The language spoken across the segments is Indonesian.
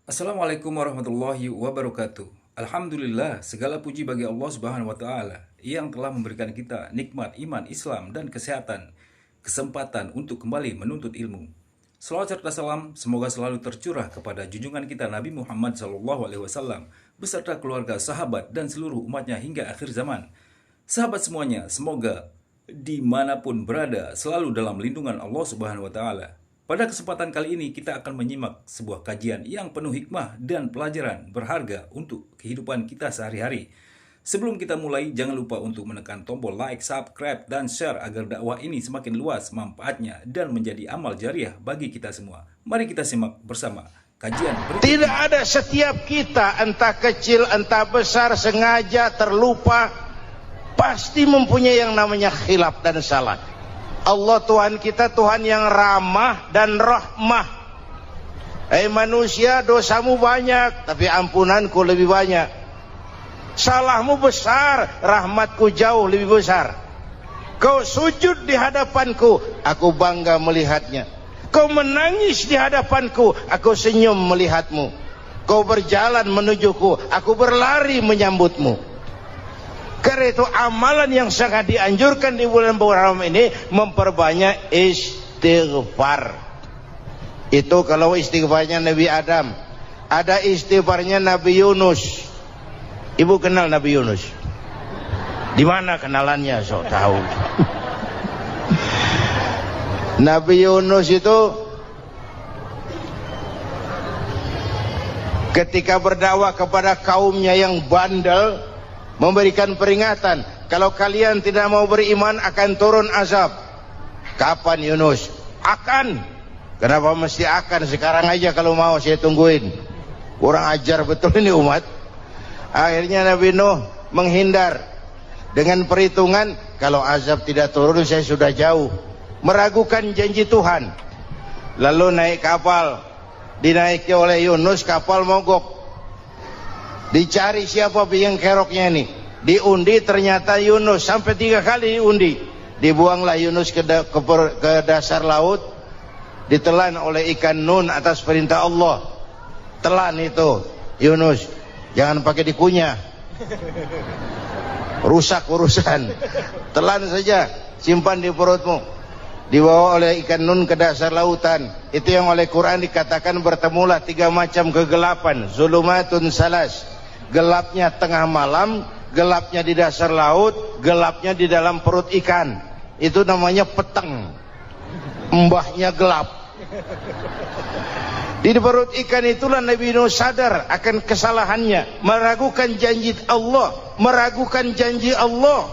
Assalamualaikum warahmatullahi wabarakatuh. Alhamdulillah, segala puji bagi Allah Subhanahu wa taala yang telah memberikan kita nikmat iman, Islam dan kesehatan, kesempatan untuk kembali menuntut ilmu. Salawat serta salam semoga selalu tercurah kepada junjungan kita Nabi Muhammad SAW beserta keluarga, sahabat dan seluruh umatnya hingga akhir zaman. Sahabat semuanya, semoga dimanapun berada selalu dalam lindungan Allah Subhanahu wa taala. Pada kesempatan kali ini kita akan menyimak sebuah kajian yang penuh hikmah dan pelajaran berharga untuk kehidupan kita sehari-hari. Sebelum kita mulai, jangan lupa untuk menekan tombol like, subscribe, dan share agar dakwah ini semakin luas manfaatnya dan menjadi amal jariah bagi kita semua. Mari kita simak bersama kajian berikut. Tidak ada setiap kita, entah kecil, entah besar, sengaja, terlupa, pasti mempunyai yang namanya khilaf dan salah. Allah Tuhan kita Tuhan yang ramah dan rahmah. Manusia, dosamu banyak, tapi ampunanku lebih banyak. Salahmu besar, rahmatku jauh lebih besar. Kau sujud di hadapanku, aku bangga melihatnya. Kau menangis di hadapanku, aku senyum melihatmu. Kau berjalan menujuku, aku berlari menyambutmu. Karena itu amalan yang sangat dianjurkan di bulan Muharram ini memperbanyak istighfar. Itu kalau istighfarnya Nabi Adam. Ada istighfarnya Nabi Yunus. Ibu kenal Nabi Yunus? Di mana kenalannya? Sok tahu. Nabi Yunus itu ketika berdakwah kepada kaumnya yang bandel, memberikan peringatan, kalau kalian tidak mau beriman akan turun azab. Kapan Yunus? Akan. Kenapa mesti akan? Sekarang aja kalau mau, saya tungguin. Kurang ajar betul ini umat. Akhirnya Nabi Nuh menghindar dengan perhitungan, kalau azab tidak turun saya sudah jauh. Meragukan janji Tuhan. Lalu naik kapal, dinaiki oleh Yunus, kapal mogok. Dicari siapa biang keroknya ini. Diundi, ternyata Yunus. Sampai 3 kali diundi. Dibuanglah Yunus ke dasar laut. Ditelan oleh ikan nun atas perintah Allah. Telan itu Yunus. Jangan pakai dikunyah, rusak urusan. Telan saja, simpan di perutmu. Dibawa oleh ikan nun ke dasar lautan. Itu yang oleh Quran dikatakan bertemulah 3 macam kegelapan. Zulumatun salas. Gelapnya tengah malam, gelapnya di dasar laut, gelapnya di dalam perut ikan. Itu namanya peteng. Mbahnya gelap. Di perut ikan itulah Nabi Nuh sadar akan kesalahannya, meragukan janji Allah, meragukan janji Allah.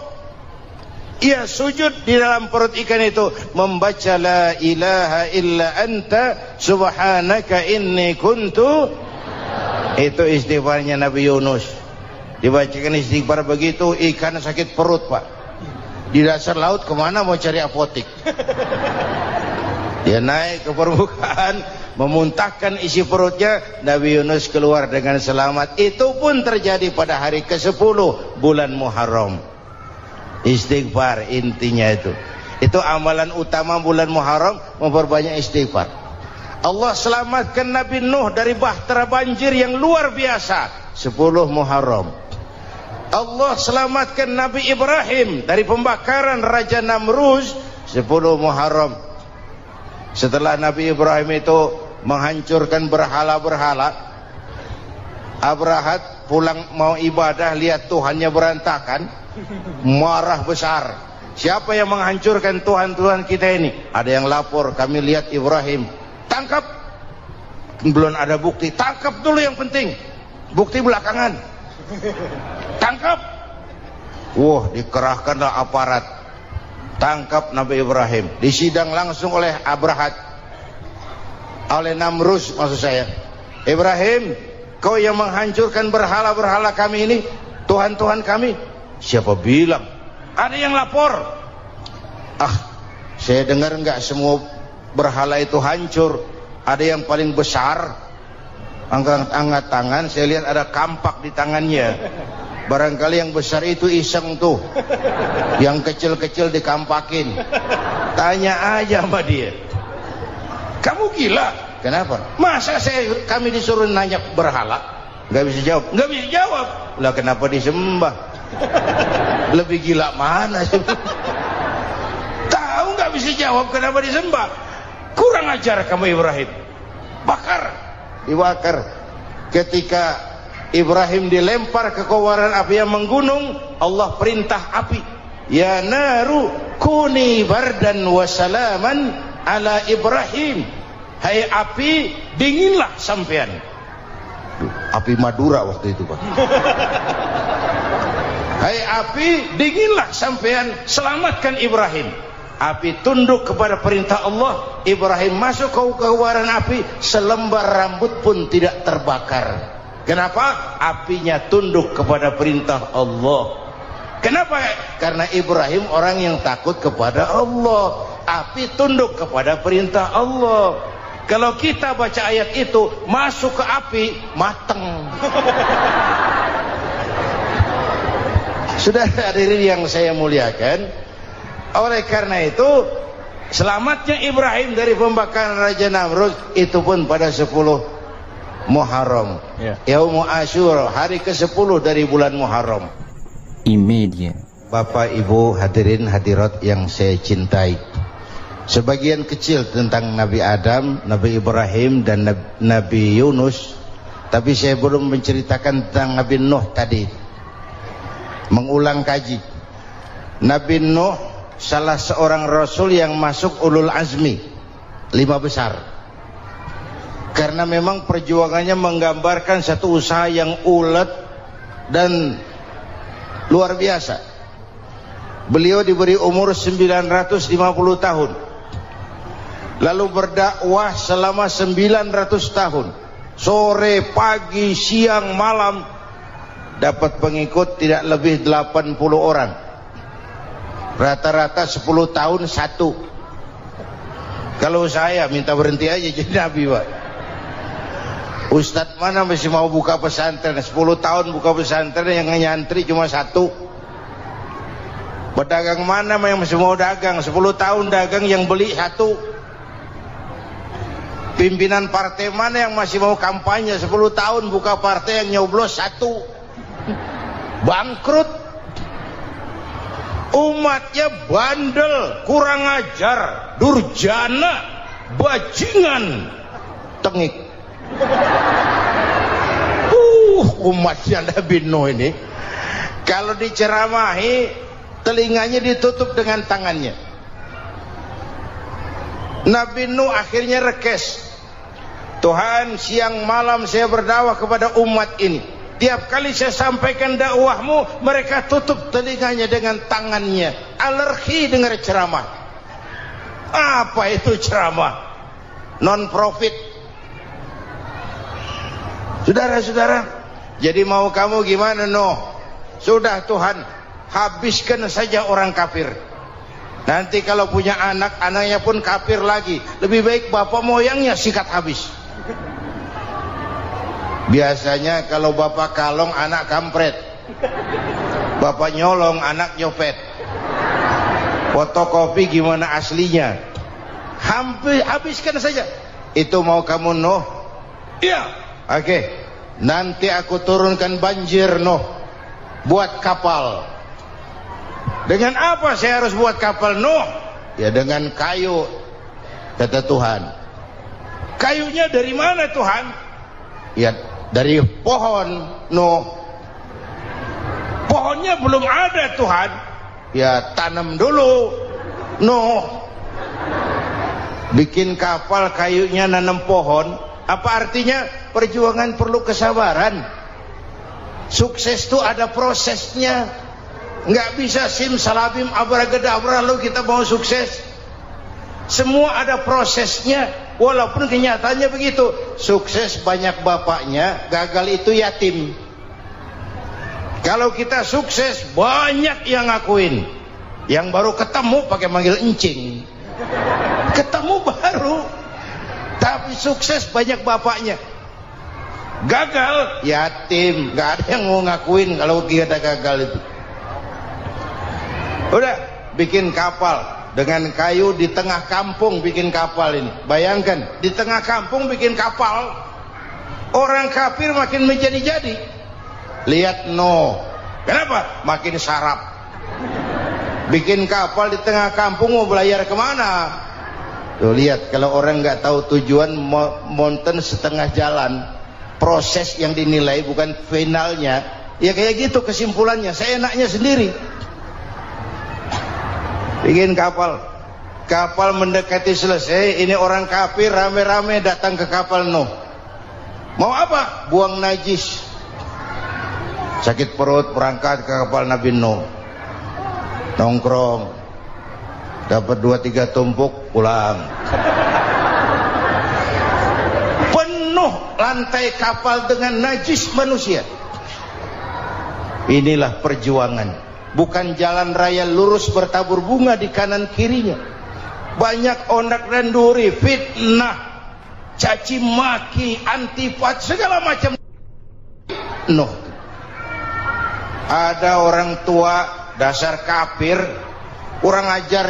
Ia sujud di dalam perut ikan itu, membaca la ilaha illa anta subhanaka inni kuntu. Itu istighfarnya Nabi Yunus. Dibacakan istighfar begitu, ikan sakit perut pak. Di dasar laut kemana mau cari apotik? Dia naik ke permukaan, memuntahkan isi perutnya. Nabi Yunus keluar dengan selamat. Itu pun terjadi pada hari ke-10 bulan Muharram. Istighfar intinya itu. Itu amalan utama bulan Muharram, memperbanyak istighfar. Allah selamatkan Nabi Nuh dari bahtera banjir yang luar biasa 10 Muharram. Allah selamatkan Nabi Ibrahim dari pembakaran Raja Namruz 10 Muharram. Setelah Nabi Ibrahim itu menghancurkan berhala-berhala, Abrahat pulang mau ibadah, lihat Tuhannya berantakan, marah besar. Siapa yang menghancurkan Tuhan-Tuhan kita ini? Ada yang lapor, kami lihat Ibrahim. Tangkap. Belum ada bukti, tangkap dulu yang penting, bukti belakangan. Tangkap. Wah, dikerahkanlah aparat, tangkap Nabi Ibrahim. Disidang langsung oleh Abrahat, oleh Namrus maksud saya. Ibrahim, kau yang menghancurkan berhala-berhala kami ini, Tuhan-Tuhan kami. Siapa bilang? Ada yang lapor. Saya dengar enggak semua berhala itu hancur. Ada yang paling besar, angkat tangan, saya lihat ada kampak di tangannya. Barangkali yang besar itu iseng tuh, yang kecil-kecil dikampakin. Tanya aja sama dia, kamu gila? Kenapa? Masa kami disuruh nanya berhala? Nggak bisa jawab. Nggak bisa jawab. Lah kenapa disembah? Lebih gila mana sih? Tahu nggak bisa jawab kenapa disembah? Kurang ajar kamu Ibrahim. Bakar, dibakar. Ketika Ibrahim dilempar ke kobaran api yang menggunung, Allah perintah api, ya naru kuni bardan wa salaman ala Ibrahim. Hai api, dinginlah sampean. Api Madura waktu itu, Pak. Hai api, dinginlah sampean, selamatkan Ibrahim. Api tunduk kepada perintah Allah. Ibrahim masuk ke kobaran api, selembar rambut pun tidak terbakar. Kenapa? Apinya tunduk kepada perintah Allah. Kenapa? Karena Ibrahim orang yang takut kepada Allah. Api tunduk kepada perintah Allah. Kalau kita baca ayat itu, masuk ke api, mateng. Sudah hadirin yang saya muliakan, oleh karena itu selamatnya Ibrahim dari pembakaran Raja Namrud itu pun pada 10 Muharram, Yaumul Asyura, hari ke-10 dari bulan Muharram. Imedia. Bapak Ibu hadirin hadirat yang saya cintai, sebagian kecil tentang Nabi Adam, Nabi Ibrahim dan Nabi Yunus, tapi saya belum menceritakan tentang Nabi Nuh tadi. Mengulang kaji. Nabi Nuh salah seorang rasul yang masuk ulul azmi 5 besar, karena memang perjuangannya menggambarkan satu usaha yang ulet dan luar biasa. Beliau diberi umur 950 tahun, lalu berdakwah selama 900 tahun, sore, pagi, siang, malam, dapat pengikut tidak lebih 80 orang. Rata-rata 10 tahun satu. Kalau saya minta berhenti aja jadi nabi, Pak. Ustadz mana masih mau buka pesantren? 10 tahun buka pesantren, yang nyantri cuma satu. Pedagang mana yang masih mau dagang? 10 tahun dagang, yang beli satu. Pimpinan partai mana yang masih mau kampanye? 10 tahun buka partai, yang nyoblos satu. Bangkrut. Umatnya bandel, kurang ajar, durjana, bajingan, tengik. Umatnya Nabi Nuh ini kalau diceramahi, telinganya ditutup dengan tangannya. Nabi Nuh akhirnya rekes, Tuhan, siang malam saya berdakwah kepada umat ini, tiap kali saya sampaikan dakwahmu, mereka tutup telinganya dengan tangannya, alergi dengar ceramah. Apa itu ceramah? Non profit. Saudara-saudara, jadi mau kamu gimana, Nuh? Sudah Tuhan, habiskan saja orang kafir. Nanti kalau punya anak, anaknya pun kafir lagi. Lebih baik bapak moyangnya sikat habis. Biasanya kalau bapak kalong, anak kampret. Bapak nyolong, anak nyopet. Fotokopi gimana aslinya? Habiskan saja. Itu mau kamu, Nuh? Iya. Oke. Nanti aku turunkan banjir, Nuh. Buat kapal. Dengan apa saya harus buat kapal, Nuh? Ya dengan kayu, kata Tuhan. Kayunya dari mana, Tuhan? Ya dari pohon, Nuh. Pohonnya belum ada, Tuhan. Ya tanam dulu, Nuh. Bikin kapal, kayunya nanam pohon. Apa artinya? Perjuangan perlu kesabaran. Sukses itu ada prosesnya. Nggak bisa simsalabim abracadabra lalu kita mau sukses. Semua ada prosesnya. Walaupun kenyataannya begitu. Sukses banyak bapaknya, gagal itu yatim. Kalau kita sukses banyak yang ngakuin. Yang baru ketemu pakai manggil encing. Ketemu baru, tapi sukses banyak bapaknya. Gagal yatim, nggak ada yang mau ngakuin kalau kita gagal itu. Udah bikin kapal, dengan kayu di tengah kampung bikin kapal ini. Bayangkan, di tengah kampung bikin kapal. Orang kafir makin menjadi-jadi. Lihat Nuh. Kenapa? Makin sarap. Bikin kapal di tengah kampung, mau belayar kemana? Tuh lihat, kalau orang nggak tahu tujuan, mountain setengah jalan. Proses yang dinilai bukan finalnya. Ya kayak gitu kesimpulannya. Saya enaknya sendiri. Bikin kapal. Kapal mendekati selesai. Ini orang kafir rame-rame datang ke kapal Nuh. Mau apa? Buang najis. Sakit perut, berangkat ke kapal Nabi Nuh. Nongkrong. Dapat 2-3 tumpuk, pulang. Penuh lantai kapal dengan najis manusia. Inilah perjuangan. Bukan jalan raya lurus bertabur bunga di kanan kirinya. Banyak ondak dan duri, fitnah, caci maki, antipat, segala macam. Nuh. Ada orang tua dasar kafir, kurang ajar,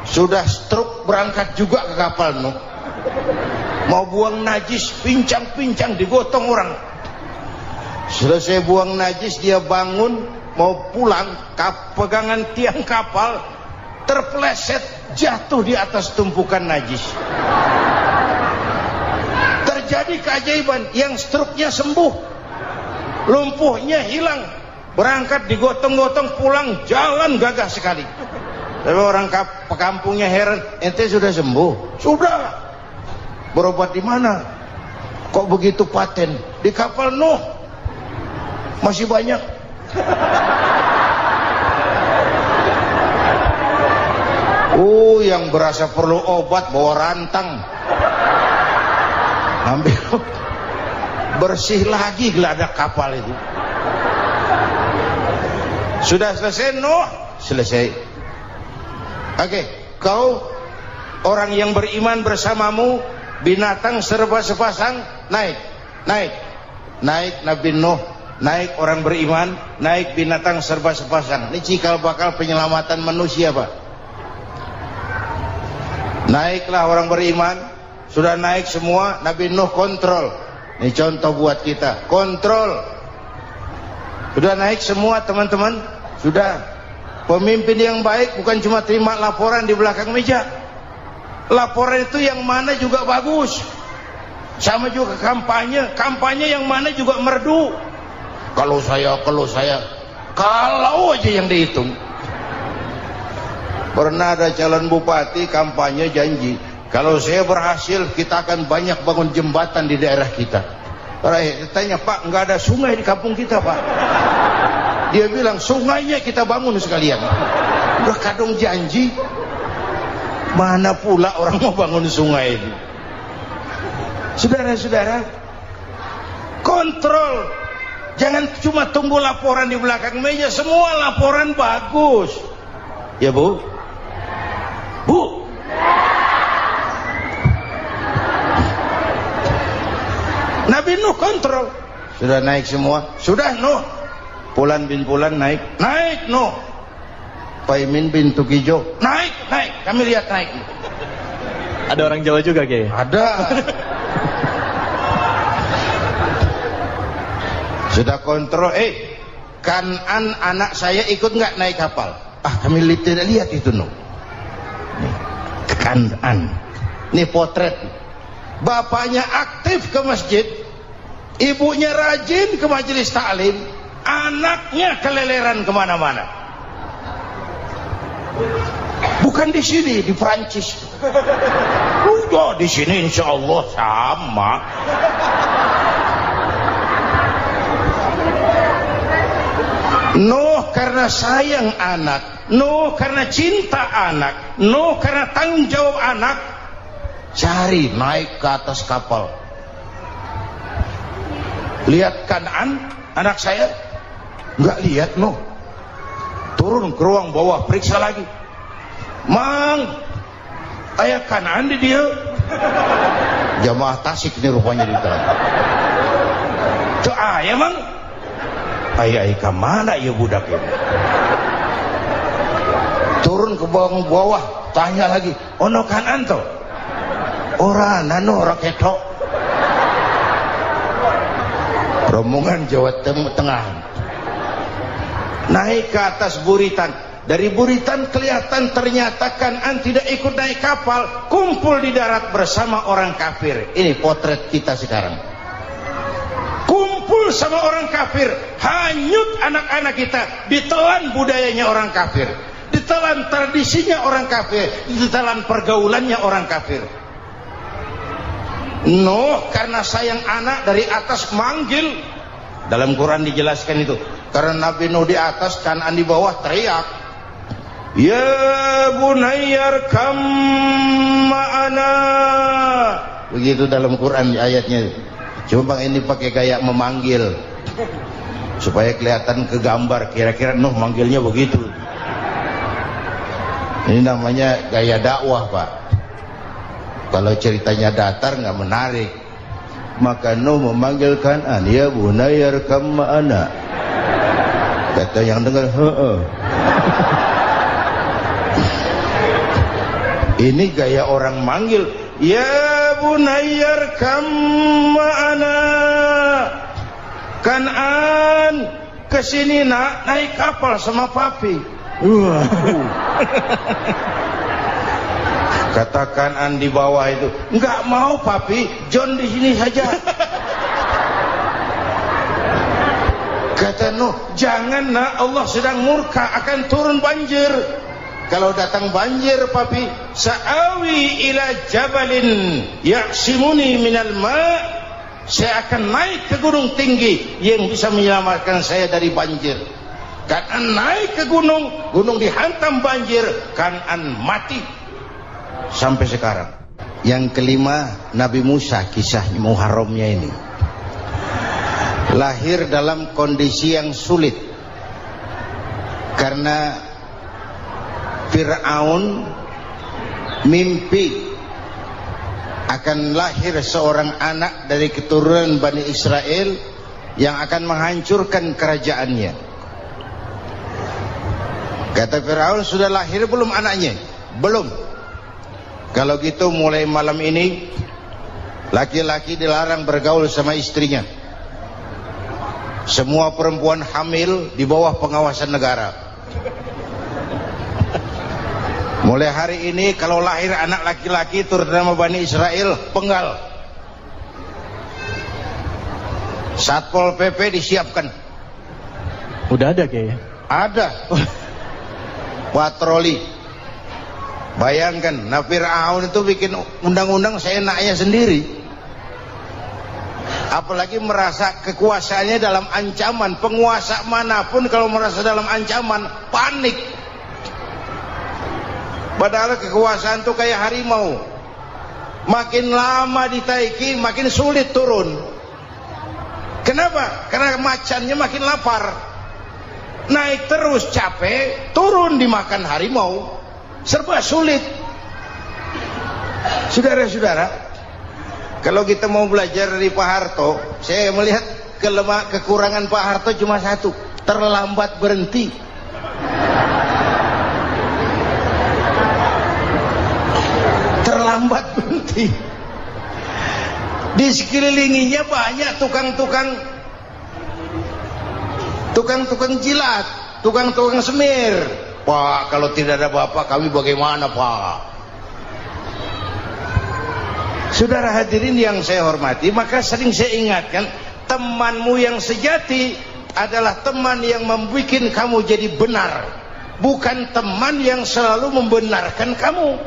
sudah stroke berangkat juga ke kapal Nuh. Mau buang najis, pincang-pincang digotong orang. Selesai buang najis, dia bangun mau pulang, pegangan tiang kapal terpeleset, jatuh di atas tumpukan najis. Terjadi keajaiban, yang stroke-nya sembuh, lumpuhnya hilang, berangkat digotong-gotong pulang, jalan gagah sekali. Tapi orang kampungnya heran, ente sudah sembuh? Sudah. Berobat di mana? Kok begitu paten? Di kapal Nuh. Masih banyak. Yang berasa perlu obat bawa rantang. Ambil, bersih lagi geladak kapal itu. Sudah selesai Nuh? Selesai. Oke, kau orang yang beriman bersamamu, binatang serba sepasang, naik. Naik Nabi Nuh, naik orang beriman, naik binatang serba sepasang. Ini cikal bakal penyelamatan manusia, Pak. Naiklah orang beriman, sudah naik semua, Nabi Nuh kontrol. Ini contoh buat kita, kontrol. Sudah naik semua teman-teman, sudah. Pemimpin yang baik bukan cuma terima laporan di belakang meja. Laporan itu yang mana juga bagus. Sama juga kampanye yang mana juga merdu. Kalau saya kalau aja yang dihitung. Pernah ada calon bupati kampanye janji, kalau saya berhasil kita akan banyak bangun jembatan di daerah kita. Tanya, Pak, nggak ada sungai di kampung kita, Pak. Dia bilang, sungainya kita bangun sekalian. Udah kadung janji, mana pula orang mau bangun sungai itu. Saudara-saudara, kontrol. Jangan cuma tunggu laporan di belakang meja, semua laporan bagus. Ya Bu? Bu? Nabi Nuh kontrol. Sudah naik semua? Sudah Nuh. Pulan bin Pulan naik Nuh. Paimin bin Tukijo naik. Kami lihat naik. Ada orang Jawa juga, Kiai? Ada. Sudah kontrol. Kanan anak saya ikut nggak naik kapal? Kami tidak lihat itu Nuh. Kanan. Ini potret. Bapaknya aktif ke masjid, ibunya rajin ke majelis taklim, anaknya keleleran kemana-mana. Bukan di sini, di Prancis. Udah di sini insya Allah sama. Nuh karena sayang anak, Nuh karena cinta anak, Nuh karena tanggung jawab anak, cari naik ke atas kapal. Lihat Kanan, anak saya, nggak lihat Nuh. Turun ke ruang bawah, periksa lagi. Mang, ayah Kanan di dia. Jamaah Tasik ini rupanya di dalam. Tuh ayah Mang. Ayah kemana ya budak ini? Turun ke ke bawah, tanya lagi, ono kan anto? Ora nano ora ketok. Rombongan Jawa Tengah naik ke atas buritan. Dari buritan kelihatan ternyata Kan'an tidak ikut naik kapal, kumpul di darat bersama orang kafir. Ini potret kita sekarang. Kumpul sama orang kafir, hanyut anak-anak kita, ditelan budayanya orang kafir, ditelan tradisinya orang kafir, ditelan pergaulannya orang kafir. Nuh karena sayang anak dari atas manggil. Dalam Quran dijelaskan itu. Karena Nabi Nuh di atas, Kan'an di bawah, teriak, ya bunayyar kam ma'ana. Begitu dalam Quran ayatnya. Cuma bang ini pakai gaya memanggil supaya kelihatan kegambar, kira-kira Nuh manggilnya begitu. Ini namanya gaya dakwah, Pak. Kalau ceritanya datar nggak menarik. Maka Nuh memanggil Kan'an, ya bunayyar kam ma'ana. Kata yang dengar, heeh. Ini gaya orang manggil, ya bunayyar kam ma'ana. Kan'an kesini nak, naik kapal sama papi. Kata Kan'an di bawah itu, enggak mau papi, John di sini saja. Kata Nuh, jangan nak, Allah sedang murka, akan turun banjir. Kalau datang banjir papi, sa'awi ila jabalin ya'simuni minal ma', saya akan naik ke gunung tinggi yang bisa menyelamatkan saya dari banjir. Kan'an naik ke gunung, gunung dihantam banjir, Kan'an mati. Sampai sekarang. Yang kelima, Nabi Musa, kisah Muharramnya ini. Lahir dalam kondisi yang sulit. Karena Fir'aun mimpi akan lahir seorang anak dari keturunan Bani Israel yang akan menghancurkan kerajaannya. Kata Fir'aun, sudah lahir belum anaknya? Belum. Kalau gitu mulai malam ini laki-laki dilarang bergaul sama istrinya. Semua perempuan hamil di bawah pengawasan negara. Mulai hari ini kalau lahir anak laki-laki terutama Bani Israel, penggal. Satpol PP disiapkan. Udah ada kayaknya. Ada. Patroli. Bayangkan, nah Fir'aun itu bikin undang-undang seenaknya sendiri. Apalagi merasa kekuasaannya dalam ancaman. Penguasa manapun kalau merasa dalam ancaman, panik. Padahal kekuasaan itu kayak harimau. Makin lama ditaiki, makin sulit turun. Kenapa? Karena macannya makin lapar. Naik terus capek, turun dimakan harimau. Serba sulit. Saudara-saudara, kalau kita mau belajar dari Pak Harto, saya melihat kekurangan Pak Harto cuma satu, terlambat berhenti. Terlambat berhenti. Di sekelilinginya banyak tukang jilat, tukang semir. Pak, kalau tidak ada bapak kami bagaimana, Pak? Saudara hadirin yang saya hormati, maka sering saya ingatkan, temanmu yang sejati adalah teman yang membuat kamu jadi benar, bukan teman yang selalu membenarkan kamu.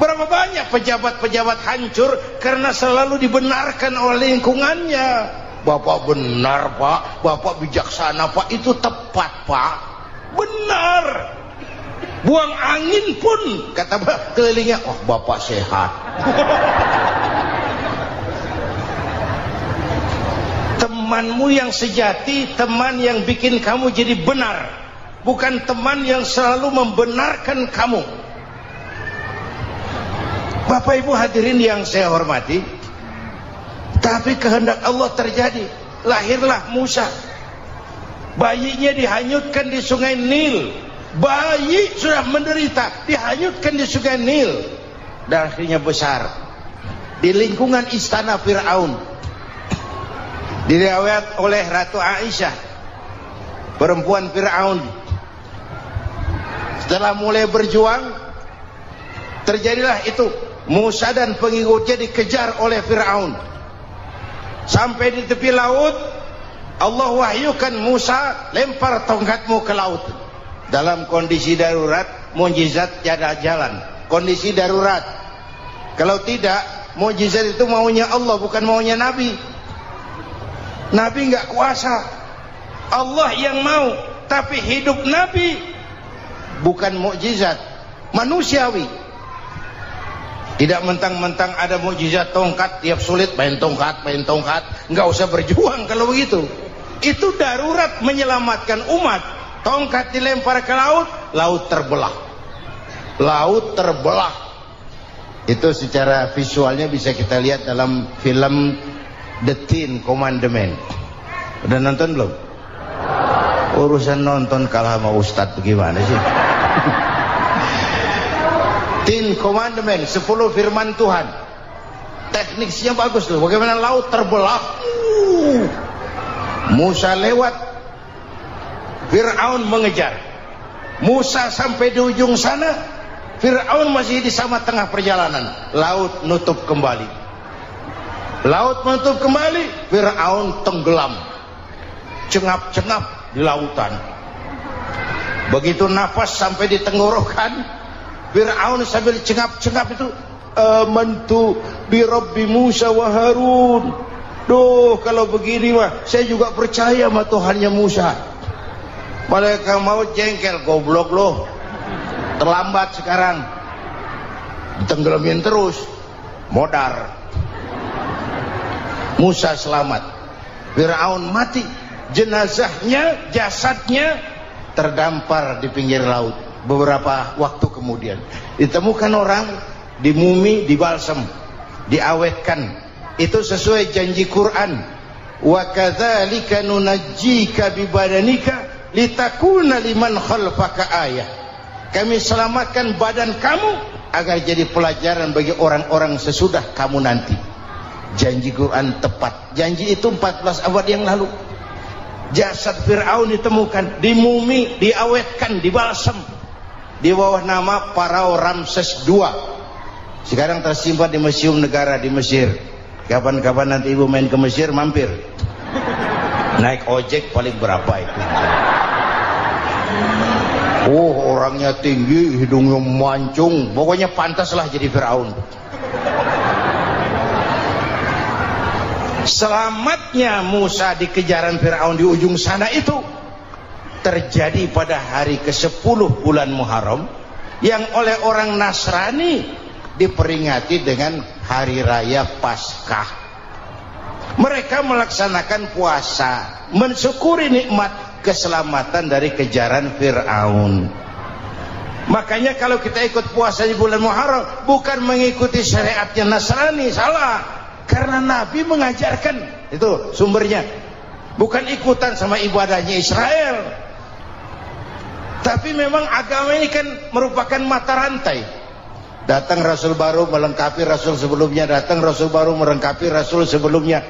Berapa banyak pejabat-pejabat hancur karena selalu dibenarkan oleh lingkungannya. Bapak benar, Pak, Bapak bijaksana, Pak, itu tepat, Pak. Benar. Buang angin pun kata kelilingnya, oh Bapak sehat. Temanmu yang sejati, teman yang bikin kamu jadi benar, bukan teman yang selalu membenarkan kamu. Bapak Ibu hadirin yang saya hormati, tapi kehendak Allah terjadi. Lahirlah Musa. Bayinya dihanyutkan di sungai Nil. bayi sudah menderita, dihanyutkan di sungai Nil dan akhirnya besar di lingkungan istana Fir'aun. Diriwayat oleh Ratu Aisyah, perempuan Fir'aun, setelah mulai berjuang, terjadilah itu, Musa dan pengikutnya dikejar oleh Fir'aun. Sampai di tepi laut, Allah wahyukan, Musa, lempar tongkatmu ke laut. Dalam kondisi darurat, mukjizat tiada jalan. Kondisi darurat. Kalau tidak, mukjizat itu maunya Allah, bukan maunya Nabi. Nabi nggak kuasa, Allah yang mau. Tapi hidup Nabi bukan mukjizat, manusiawi. Tidak mentang-mentang ada mukjizat tongkat, tiap sulit main tongkat, nggak usah berjuang kalau begitu. Itu darurat menyelamatkan umat. Tongkat dilempar ke laut, laut terbelah. Laut terbelah. Itu secara visualnya bisa kita lihat dalam film The Ten Commandments. Udah nonton belum? Urusan nonton kalah sama Ustadz bagaimana sih? Ten Commandments, 10 firman Tuhan. Tekniknya bagus tuh. Bagaimana laut terbelah. Musa lewat, Fir'aun mengejar. Musa sampai di ujung sana, Fir'aun masih di sama tengah perjalanan. Laut nutup kembali. Laut menutup kembali, Fir'aun tenggelam, cengap-cengap di lautan. Begitu nafas sampai di tenggorokan, Fir'aun sambil cengap-cengap itu, amantu bi Rabbi Musa wa Harun. Duh, kalau begini mah saya juga percaya sama Tuhannya Musa. Malaikat maut jengkel, goblok loh, terlambat sekarang, ditenggelamin terus, modar. Musa selamat, Fir'aun mati, jenazahnya, jasadnya terdampar di pinggir laut. Beberapa waktu kemudian ditemukan orang, dimumi, dibalsem, diawetkan. Itu sesuai janji Quran, wa kadzalika nunajjika bi badanika litakuna liman khalfaka ayah. Kami selamatkan badan kamu agar jadi pelajaran bagi orang-orang sesudah kamu nanti. Janji Quran tepat. Janji itu 14 abad yang lalu. Jasad Fir'aun ditemukan, dimumi, diawetkan, dibalsem di bawah nama Farao Ramses II. Sekarang tersimpan di Museum Negara di Mesir. Kapan-kapan nanti ibu main ke Mesir, mampir. Naik ojek paling berapa itu? Oh, orangnya tinggi, hidungnya mancung, pokoknya pantaslah jadi Fir'aun. Selamatnya Musa di kejaran Fir'aun di ujung sana itu terjadi pada hari ke-10 bulan Muharram, yang oleh orang Nasrani diperingati dengan hari raya Paskah. Mereka melaksanakan puasa, mensyukuri nikmat keselamatan dari kejaran Fir'aun. Makanya kalau kita ikut puasa di bulan Muharram, bukan mengikuti syariatnya Nasrani, salah. Karena Nabi mengajarkan, itu sumbernya. Bukan ikutan sama ibadahnya Israel. Tapi memang agama ini kan merupakan mata rantai. Datang Rasul baru melengkapi Rasul sebelumnya, datang Rasul baru melengkapi Rasul sebelumnya.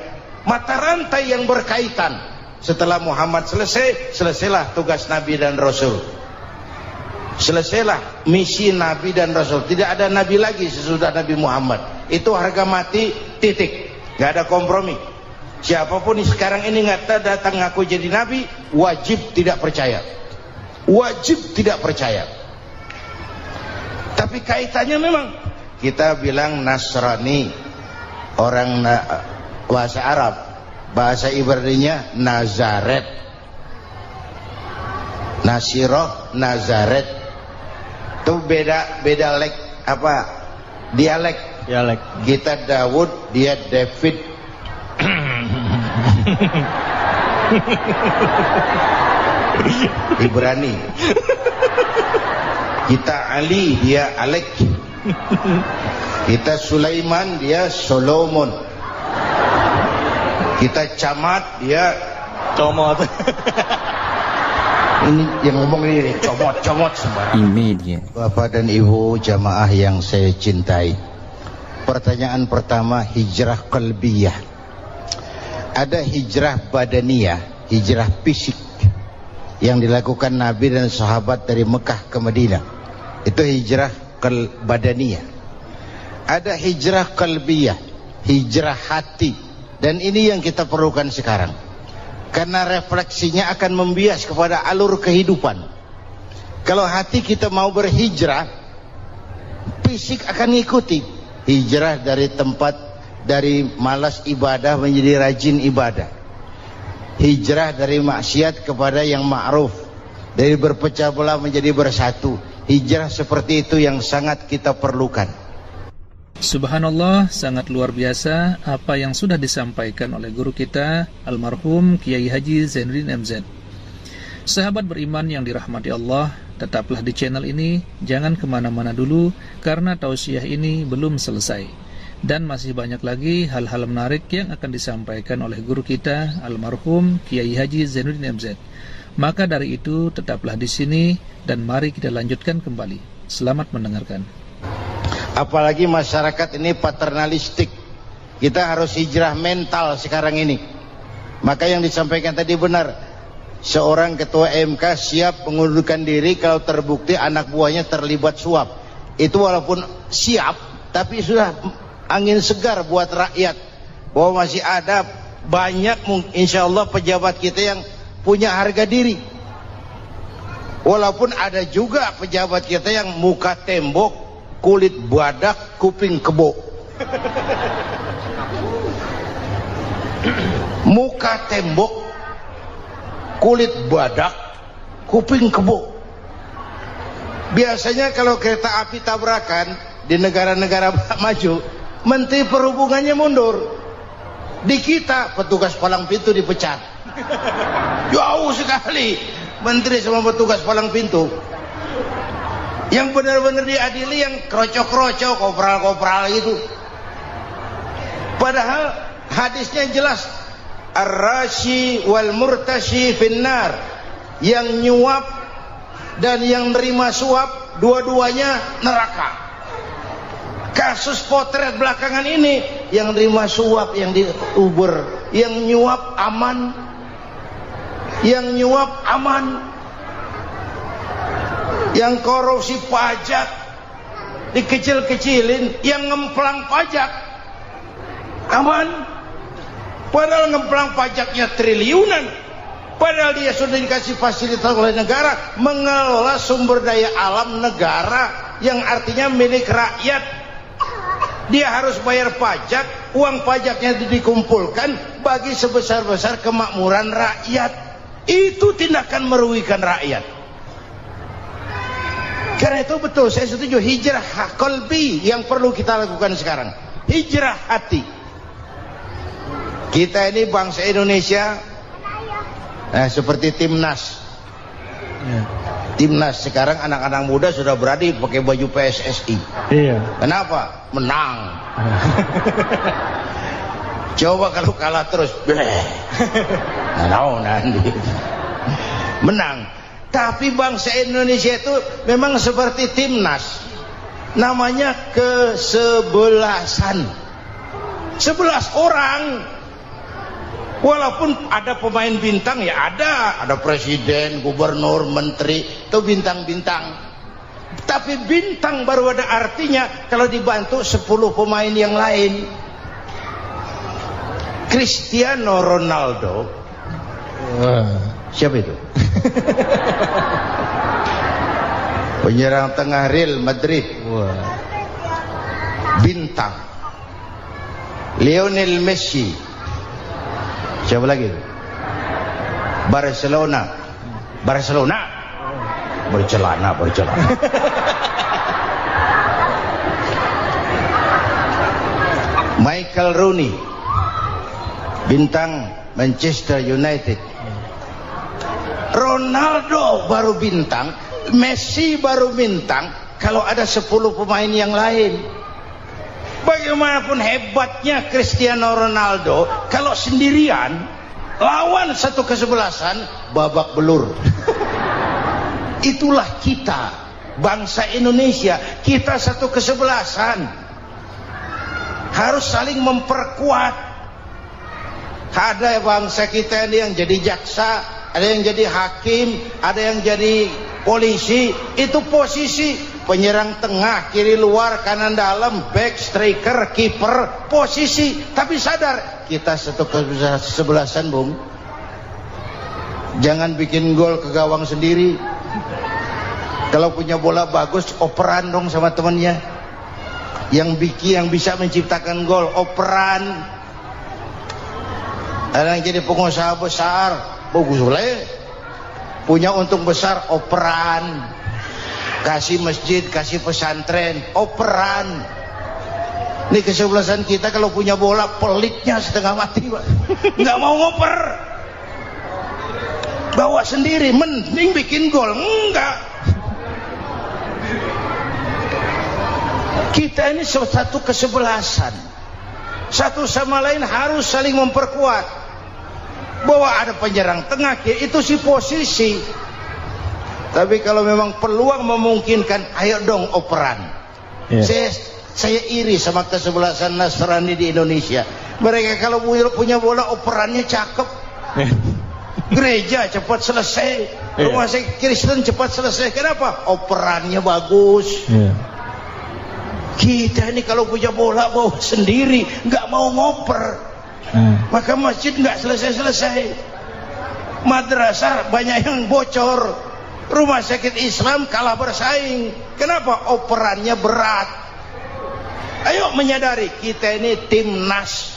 Mata rantai yang berkaitan. Setelah Muhammad selesai, selesailah tugas Nabi dan Rasul. Selesailah misi Nabi dan Rasul. Tidak ada Nabi lagi sesudah Nabi Muhammad. Itu harga mati, titik. Gak ada kompromi. Siapapun sekarang ini nggak datang ngaku jadi Nabi, wajib tidak percaya. Wajib tidak percaya. Tapi kaitannya memang, kita bilang Nasrani, orang bahasa Arab, bahasa Ibraninya Nazaret, Nasiroh, Nazaret. Itu beda dialek. Kita Daud, dia David. Ibrani. Kita Ali, dia Alek. Kita Sulaiman, dia Solomon. Kita Camat, dia Comot. Ini yang ngomong ini comot-comot sembarang. Imedia. Bapak dan Ibu jamaah yang saya cintai, pertanyaan pertama, hijrah qalbiyah. Ada hijrah badaniyah, hijrah fisik yang dilakukan Nabi dan sahabat dari Mekah ke Madinah. Itu hijrah badaniyah. Ada hijrah qalbiyah, hijrah hati. Dan ini yang kita perlukan sekarang. Karena refleksinya akan membias kepada alur kehidupan. Kalau hati kita mau berhijrah, fisik akan ngikuti. Hijrah dari tempat, dari malas ibadah menjadi rajin ibadah. Hijrah dari maksiat kepada yang ma'ruf, dari berpecah belah menjadi bersatu. Hijrah seperti itu yang sangat kita perlukan. Subhanallah, sangat luar biasa apa yang sudah disampaikan oleh guru kita almarhum Kiai Haji Zainuddin MZ. Sahabat beriman yang dirahmati Allah, tetaplah di channel ini, jangan kemana-mana dulu karena tausiah ini belum selesai. Dan masih banyak lagi hal-hal menarik yang akan disampaikan oleh guru kita almarhum Kiai Haji Zainuddin MZ. Maka dari itu tetaplah di sini dan mari kita lanjutkan kembali. Selamat mendengarkan. Apalagi masyarakat ini paternalistik. Kita harus hijrah mental sekarang ini. Maka yang disampaikan tadi benar. Seorang ketua MK siap mengundurkan diri kalau terbukti anak buahnya terlibat suap. Itu walaupun siap, tapi sudah angin segar buat rakyat. Bahwa masih ada banyak insya Allah pejabat kita yang punya harga diri. Walaupun ada juga pejabat kita yang muka tembok, kulit badak, kuping kebo. Muka tembok, kulit badak, kuping kebo. Biasanya kalau kereta api tabrakan di negara-negara maju, Menteri Perhubungannya mundur. Di kita petugas palang pintu dipecat. Jauh sekali menteri sama petugas palang pintu. Yang benar-benar diadili yang krocok-krocok, kopral-kopral gitu. Padahal hadisnya jelas, ar-rashi wal murtashi finnar. Yang nyuap dan yang nerima suap, dua-duanya neraka. Kasus potret belakangan ini, yang nerima suap, yang diuber, yang nyuap aman, yang nyuap aman. Yang korupsi pajak dikecil-kecilin, yang ngemplang pajak aman. Padahal ngemplang pajaknya triliunan. Padahal dia sudah dikasih fasilitas oleh negara mengelola sumber daya alam negara yang artinya milik rakyat. Dia harus bayar pajak, uang pajaknya dikumpulkan bagi sebesar-besar kemakmuran rakyat. Itu tindakan merugikan rakyat. Karena itu betul, saya setuju, hijrah qalbi yang perlu kita lakukan sekarang. Hijrah hati. Kita ini bangsa Indonesia, seperti timnas. Timnas sekarang anak-anak muda sudah berani pakai baju PSSI. Iya. Kenapa? Menang. Coba kalau kalah terus, nanti menang. Tapi bangsa Indonesia itu memang seperti timnas, namanya kesebelasan. 11 orang. Walaupun ada pemain bintang, ya ada presiden, gubernur, menteri, itu bintang-bintang. Tapi bintang baru ada artinya kalau dibantu 10 pemain yang lain. Cristiano Ronaldo. Siapa itu? Penyerang tengah Real Madrid. Bintang. Lionel Messi. Siapa lagi? Barcelona. Bercelana. Michael Rooney, bintang Manchester United. Ronaldo baru bintang, Messi baru bintang kalau ada 10 pemain yang lain. Bagaimanapun hebatnya Cristiano Ronaldo, kalau sendirian lawan satu kesebelasan babak belur. Itulah kita, bangsa Indonesia. Kita satu kesebelasan, harus saling memperkuat. Ada bangsa kita ini yang jadi jaksa, ada yang jadi hakim, ada yang jadi polisi. Itu posisi penyerang tengah, kiri luar, kanan dalam, back, striker, kiper, posisi. Tapi sadar kita satu kesebelasan, Bung. Jangan bikin gol ke gawang sendiri. Kalau punya bola bagus, operan dong sama temannya. Yang bisa menciptakan gol, operan. Ada yang jadi pengusaha besar, bagus boleh. Punya untung besar, operan. Kasih masjid, kasih pesantren, operan. Ini kesebelasan kita kalau punya bola, pelitnya setengah mati, Pak. Nggak mau ngoper. Bawa sendiri, mending bikin gol. Enggak. Kita ini satu kesebelasan. Satu sama lain harus saling memperkuat. Bahwa ada penyerang tengah, itu si posisi. Tapi kalau memang peluang memungkinkan, ayo dong operan. Saya iri sama kesebelasan Nasrani di Indonesia. Mereka kalau punya bola, operannya cakep. Gereja cepat selesai, rumah sakit Kristen cepat selesai. Kenapa? Operannya bagus. Kita ini kalau punya bola bawa sendiri, nggak mau ngoper. Maka masjid nggak selesai-selesai, madrasah banyak yang bocor, rumah sakit Islam kalah bersaing. Kenapa? Operannya berat. Ayo menyadari kita ini timnas,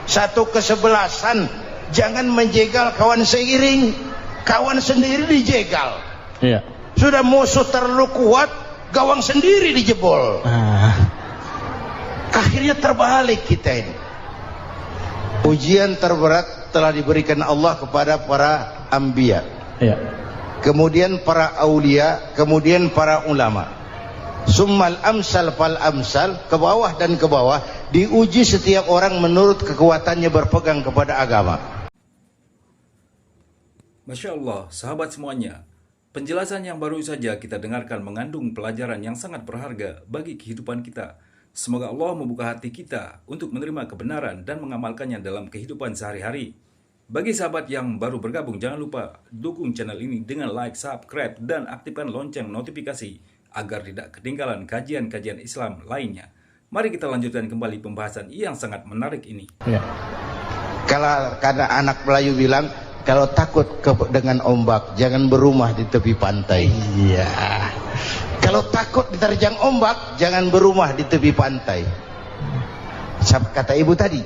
satu kesebelasan. Jangan menjegal kawan seiring, kawan sendiri dijegal. Sudah musuh terlalu kuat, gawang sendiri dijebol. Akhirnya terbalik kita ini. Ujian terberat telah diberikan Allah kepada para anbiya, kemudian para aulia, kemudian para ulama. Summal amsal fal amsal, ke bawah dan ke bawah, diuji setiap orang menurut kekuatannya berpegang kepada agama. Masya Allah, sahabat semuanya, penjelasan yang baru saja kita dengarkan mengandung pelajaran yang sangat berharga bagi kehidupan kita. Semoga Allah membuka hati kita untuk menerima kebenaran dan mengamalkannya dalam kehidupan sehari-hari. Bagi sahabat yang baru bergabung, jangan lupa dukung channel ini dengan like, subscribe, dan aktifkan lonceng notifikasi agar tidak ketinggalan kajian-kajian Islam lainnya. Mari kita lanjutkan kembali pembahasan yang sangat menarik ini. Karena anak Melayu bilang, kalau takut dengan ombak, jangan berumah di tepi pantai. Kalau takut diterjang ombak, jangan berumah di tepi pantai. Kata ibu tadi,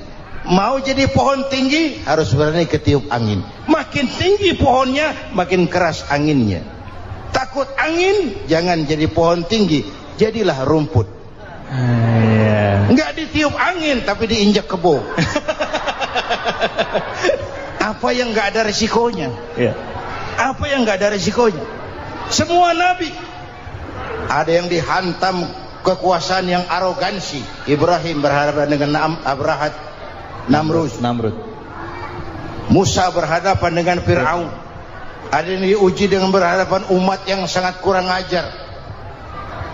mau jadi pohon tinggi harus berani ketiup angin. Makin tinggi pohonnya, makin keras anginnya. Takut angin, jangan jadi pohon tinggi, jadilah rumput. Enggak ditiup angin, tapi diinjak kebo. Apa yang enggak ada risikonya? Apa yang enggak ada risikonya? Semua nabi ada yang dihantam kekuasaan yang arogansi. Ibrahim berhadapan dengan Namrud. Musa berhadapan dengan Fir'aun. Ada yang diuji dengan berhadapan umat yang sangat kurang ajar.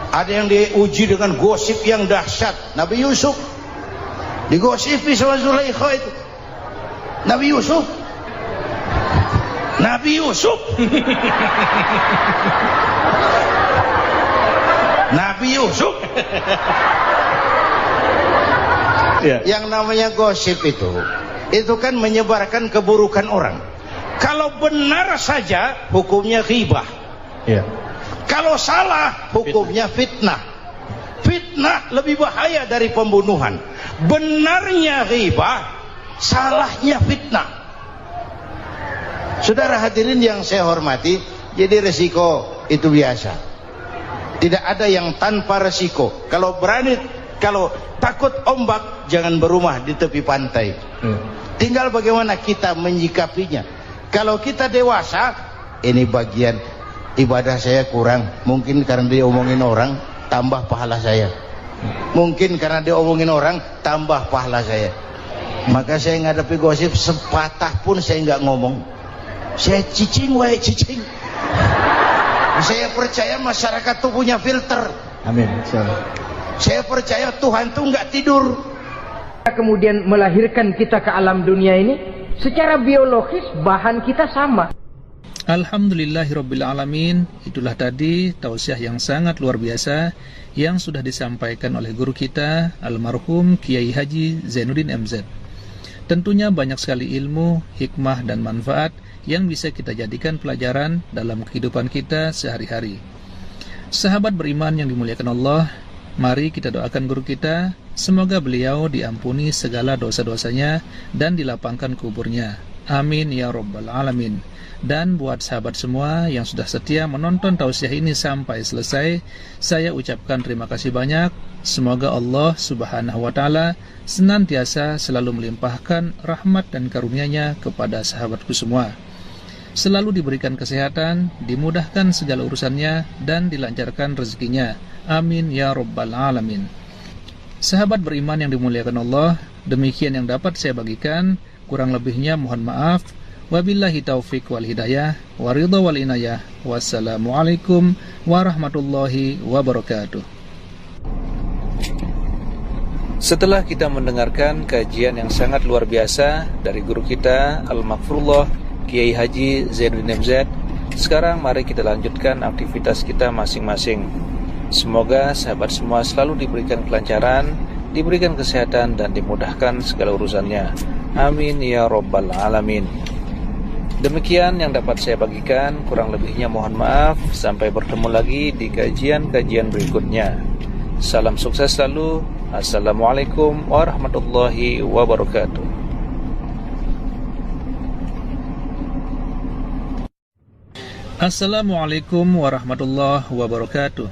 Ada yang diuji dengan gosip yang dahsyat. Nabi Yusuf digosipi sama Zulaikha itu. Nabi Yusuf Yang namanya gosip itu kan menyebarkan keburukan orang. Kalau benar saja hukumnya ghibah. Kalau salah hukumnya fitnah. Fitnah lebih bahaya dari pembunuhan. Benarnya ghibah, salahnya fitnah. Saudara hadirin yang saya hormati, jadi resiko itu biasa. Tidak ada yang tanpa resiko. Kalau takut ombak, jangan berumah di tepi pantai. Tinggal bagaimana kita menyikapinya. Kalau kita dewasa, ini bagian ibadah saya kurang. Mungkin karena dia omongin orang, tambah pahala saya. Mungkin karena dia omongin orang, tambah pahala saya. Maka saya ngadapi gosip, sepatah pun saya nggak ngomong. Saya cicing. Saya percaya masyarakat tuh punya filter. Amin. Insyaallah. Saya percaya Tuhan tuh nggak tidur. Kemudian melahirkan kita ke alam dunia ini, secara biologis bahan kita sama. Alhamdulillahirrabbilalamin. Itulah tadi tausiah yang sangat luar biasa yang sudah disampaikan oleh guru kita almarhum Kiai Haji Zainuddin MZ. Tentunya banyak sekali ilmu, hikmah dan manfaat yang bisa kita jadikan pelajaran dalam kehidupan kita sehari-hari. Sahabat beriman yang dimuliakan Allah, mari kita doakan guru kita, semoga beliau diampuni segala dosa-dosanya dan dilapangkan kuburnya. Amin ya rabbal alamin. Dan buat sahabat semua yang sudah setia menonton tausiah ini sampai selesai, saya ucapkan terima kasih banyak. Semoga Allah Subhanahu wa taala senantiasa selalu melimpahkan rahmat dan karunia-Nya kepada sahabatku semua. Selalu diberikan kesehatan, dimudahkan segala urusannya dan dilancarkan rezekinya. Amin ya rabbal alamin. Sahabat beriman yang dimuliakan Allah, demikian yang dapat saya bagikan, kurang lebihnya mohon maaf. Wabillahi taufiq wal hidayah, wa ridha wal inayah. Wassalamualaikum warahmatullahi wabarakatuh. Setelah kita mendengarkan kajian yang sangat luar biasa dari guru kita Al-Maghfurullah Kiai Haji Zainuddin MZ, sekarang mari kita lanjutkan aktivitas kita masing-masing. Semoga sahabat semua selalu diberikan kelancaran, diberikan kesehatan dan dimudahkan segala urusannya. Amin ya rabbal alamin. Demikian yang dapat saya bagikan, kurang lebihnya mohon maaf. Sampai bertemu lagi di kajian-kajian berikutnya. Salam sukses selalu. Assalamualaikum warahmatullahi wabarakatuh. Assalamualaikum warahmatullahi wabarakatuh.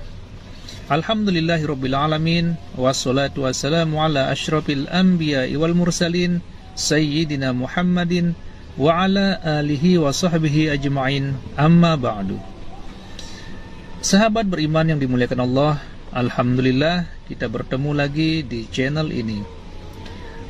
Alhamdulillahirabbil alamin, wassalatu wassalamu ala asyrafil anbiya'i wal mursalin sayyidina Muhammadin wa ala alihi wa sahbihi ajma'in, amma ba'du. Sahabat beriman yang dimuliakan Allah, alhamdulillah kita bertemu lagi di channel ini.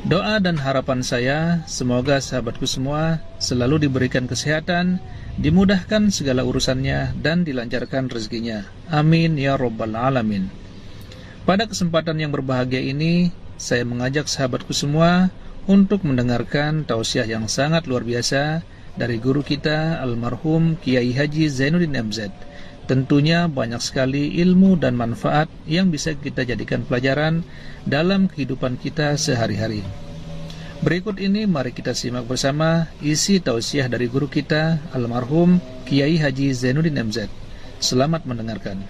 Doa dan harapan saya, semoga sahabatku semua selalu diberikan kesehatan, dimudahkan segala urusannya dan dilancarkan rezekinya. Amin ya rabbal alamin. Pada kesempatan yang berbahagia ini, saya mengajak sahabatku semua untuk mendengarkan tausiah yang sangat luar biasa dari guru kita almarhum Kiai Haji Zainuddin MZ. Tentunya banyak sekali ilmu dan manfaat yang bisa kita jadikan pelajaran dalam kehidupan kita sehari-hari. Berikut ini mari kita simak bersama isi tausiah dari guru kita almarhum Kiai Haji Zainuddin MZ. Selamat mendengarkan.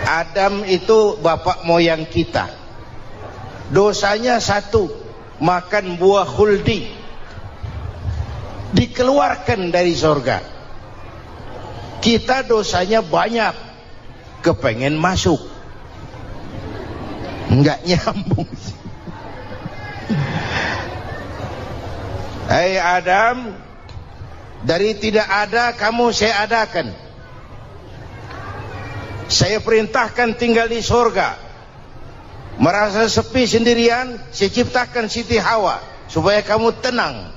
Adam itu bapak moyang kita. Dosanya satu, makan buah khuldi, dikeluarkan dari surga. Kita dosanya banyak, kepengen masuk, nggak nyambung. Hai Adam, dari tidak ada kamu saya adakan. Saya perintahkan tinggal di surga. Merasa sepi sendirian, saya ciptakan Siti Hawa supaya kamu tenang.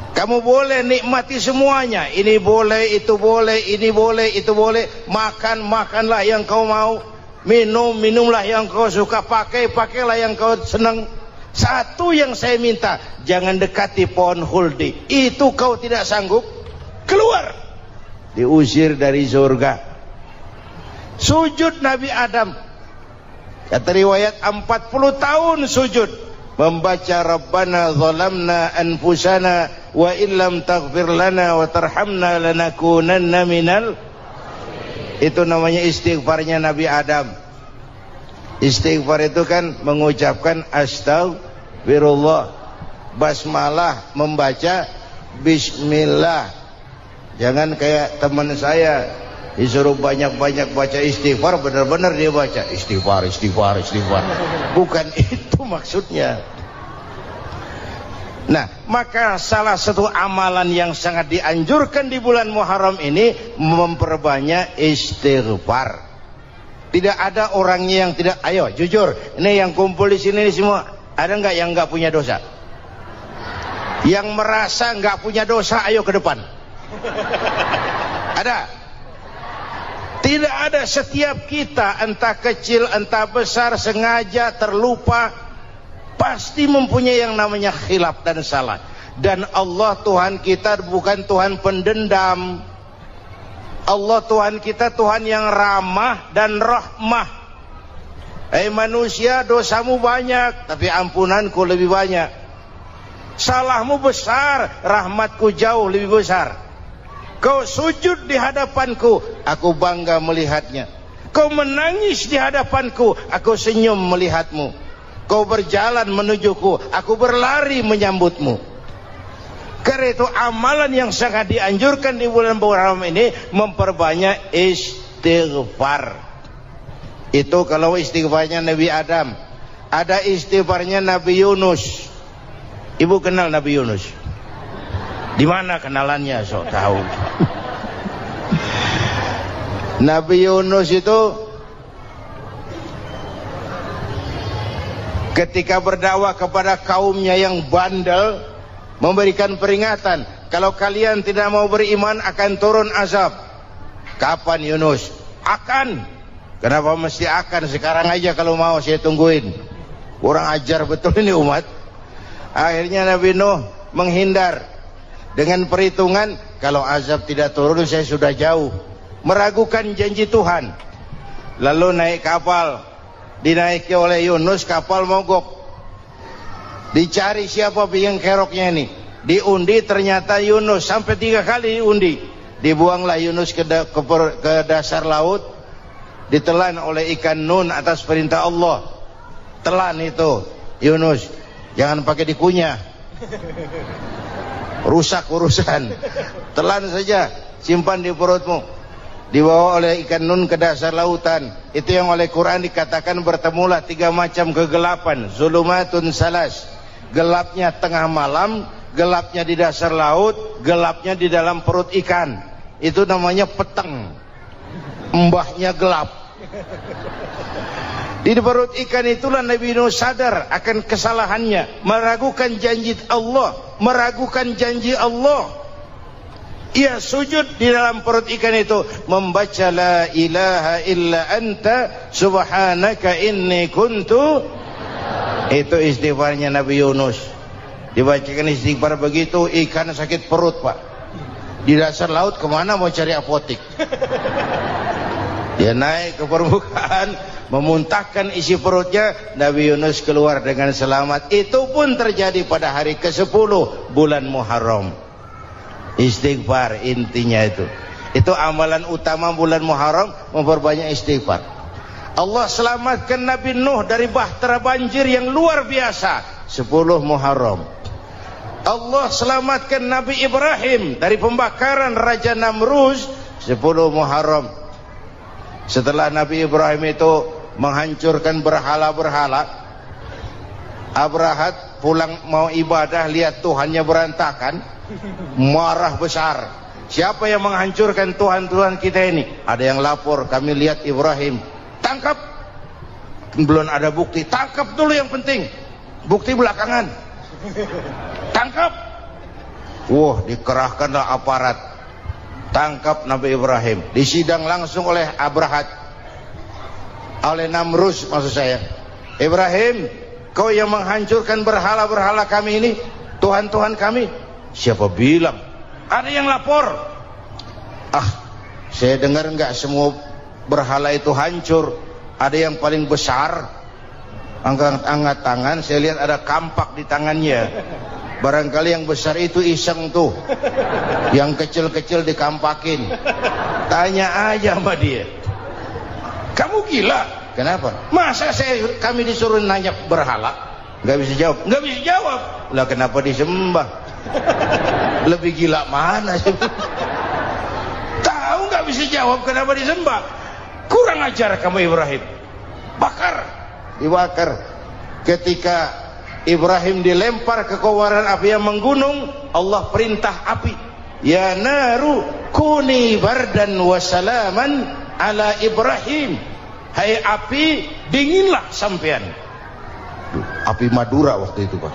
Kamu boleh nikmati semuanya. Ini boleh, itu boleh, ini boleh, itu boleh. Makan, makanlah yang kau mau. Minum, minumlah yang kau suka. Pakai, pakailah yang kau senang. Satu yang saya minta, jangan dekati pohon khuldi. Itu kau tidak sanggup, keluar. Diusir dari surga. Sujud Nabi Adam. Kata riwayat 40 tahun sujud membaca Rabbana zalamna anfusana wa illam taghfir lana wa tarhamna lanakunanna minal. Itu namanya istighfarnya Nabi Adam. Istighfar itu kan mengucapkan astagfirullah, basmalah, membaca bismillah. Jangan kayak teman saya disuruh banyak-banyak baca istighfar, benar-benar dia baca istighfar, istighfar, istighfar. Bukan itu maksudnya. Nah, maka salah satu amalan yang sangat dianjurkan di bulan Muharram ini memperbanyak istighfar. Tidak ada orangnya yang tidak. Ayo jujur, ini yang kumpul di sini semua, ada nggak yang nggak punya dosa? Yang merasa nggak punya dosa, ayo ke depan. Ada? Tidak ada, setiap kita entah kecil entah besar, sengaja terlupa, pasti mempunyai yang namanya khilaf dan salah. Dan Allah Tuhan kita bukan Tuhan pendendam. Allah Tuhan kita Tuhan yang ramah dan rahmah. Manusia, dosamu banyak tapi ampunanku lebih banyak. Salahmu besar, rahmatku jauh lebih besar. Kau sujud di hadapanku, aku bangga melihatnya. Kau menangis di hadapanku, aku senyum melihatmu. Kau berjalan menujuku, aku berlari menyambutmu. Karena itu amalan yang sangat dianjurkan di bulan Muharram ini memperbanyak istighfar. Itu kalau istighfarnya Nabi Adam. Ada istighfarnya Nabi Yunus. Ibu kenal Nabi Yunus? Di mana kenalannya? Sok tahu. Nabi Yunus itu ketika berdakwah kepada kaumnya yang bandel, memberikan peringatan, kalau kalian tidak mau beriman akan turun azab. Kapan Yunus? Akan. Kenapa mesti akan? Sekarang aja kalau mau, saya tungguin. Kurang ajar betul ini umat. Akhirnya Nabi Nuh menghindar dengan perhitungan, kalau azab tidak turun saya sudah jauh. Meragukan janji Tuhan. Lalu naik kapal, dinaiki oleh Yunus, kapal mogok. Dicari siapa biang keroknya ini. Diundi, ternyata Yunus. Sampai 3 kali diundi. Dibuanglah Yunus ke dasar laut. Ditelan oleh ikan nun atas perintah Allah. Telan itu Yunus. Jangan pakai dikunyah, rusak urusan. Telan saja, simpan di perutmu. Dibawa oleh ikan nun ke dasar lautan. Itu yang oleh Quran dikatakan bertemulah 3 macam kegelapan. Zulumatun salas. Gelapnya tengah malam, gelapnya di dasar laut, gelapnya di dalam perut ikan. Itu namanya peteng. Mbahnya gelap. Di perut ikan itulah Nabi Nuh sadar akan kesalahannya, meragukan janji Allah, meragukan janji Allah. Ia sujud di dalam perut ikan itu, membaca la ilaha illa anta subhanaka inni kuntu. Itu istighfarnya Nabi Yunus. Dibacakan istighfar begitu, ikan sakit perut pak. Di dasar laut kemana mau cari apotik? Dia naik ke permukaan, memuntahkan isi perutnya. Nabi Yunus keluar dengan selamat. Itu pun terjadi pada hari ke-10 bulan Muharram. Istighfar intinya itu. Itu amalan utama bulan Muharram, memperbanyak istighfar. Allah selamatkan Nabi Nuh dari bahtera banjir yang luar biasa 10 Muharram. Allah selamatkan Nabi Ibrahim dari pembakaran Raja Namrus 10 Muharram. Setelah Nabi Ibrahim itu menghancurkan berhala-berhala, Abrahat pulang mau ibadah, lihat Tuhannya berantakan, marah besar. Siapa yang menghancurkan Tuhan-Tuhan kita ini? Ada yang lapor, kami lihat Ibrahim. Tangkap. Belum ada bukti, tangkap dulu yang penting. Bukti belakangan. Tangkap. Wah, dikerahkanlah aparat. Tangkap Nabi Ibrahim. Disidang langsung oleh Abrahat, oleh Namrus maksud saya. Ibrahim, kau yang menghancurkan berhala-berhala kami ini, Tuhan-Tuhan kami. Siapa bilang? Ada yang lapor. Saya dengar enggak semua berhala itu hancur. Ada yang paling besar, angkat tangan, saya lihat ada kampak di tangannya. Barangkali yang besar itu iseng tuh, yang kecil-kecil dikampakin. Tanya aja sama dia, kamu gila? Kenapa? Masa kami disuruh nanya berhala? Gak bisa jawab. Gak bisa jawab. Lah kenapa disembah? Lebih gila mana sih? Tahu gak bisa jawab kenapa disembah? Kurang ajar kamu Ibrahim. Bakar. Dibakar. Ketika Ibrahim dilempar ke kobaran api yang menggunung, Allah perintah api, ya naru kuni bardan wa salaman ala Ibrahim. Hai api, dinginlah sampean. Api Madura waktu itu Pak.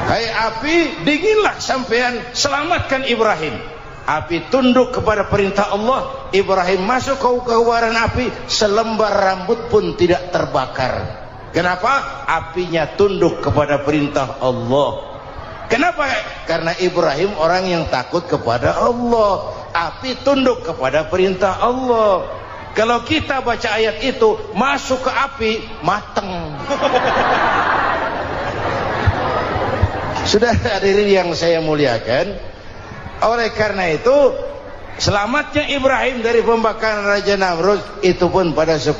Hai api, dinginlah sampean, selamatkan Ibrahim. Api tunduk kepada perintah Allah. Ibrahim masuk ke kobaran api, selembar rambut pun tidak terbakar. Kenapa? Apinya tunduk kepada perintah Allah. Kenapa? Karena Ibrahim orang yang takut kepada Allah. Api tunduk kepada perintah Allah. Kalau kita baca ayat itu, masuk ke api, mateng. Sudah hadirin yang saya muliakan, oleh karena itu selamatnya Ibrahim dari pembakaran Raja Namrud itu pun pada 10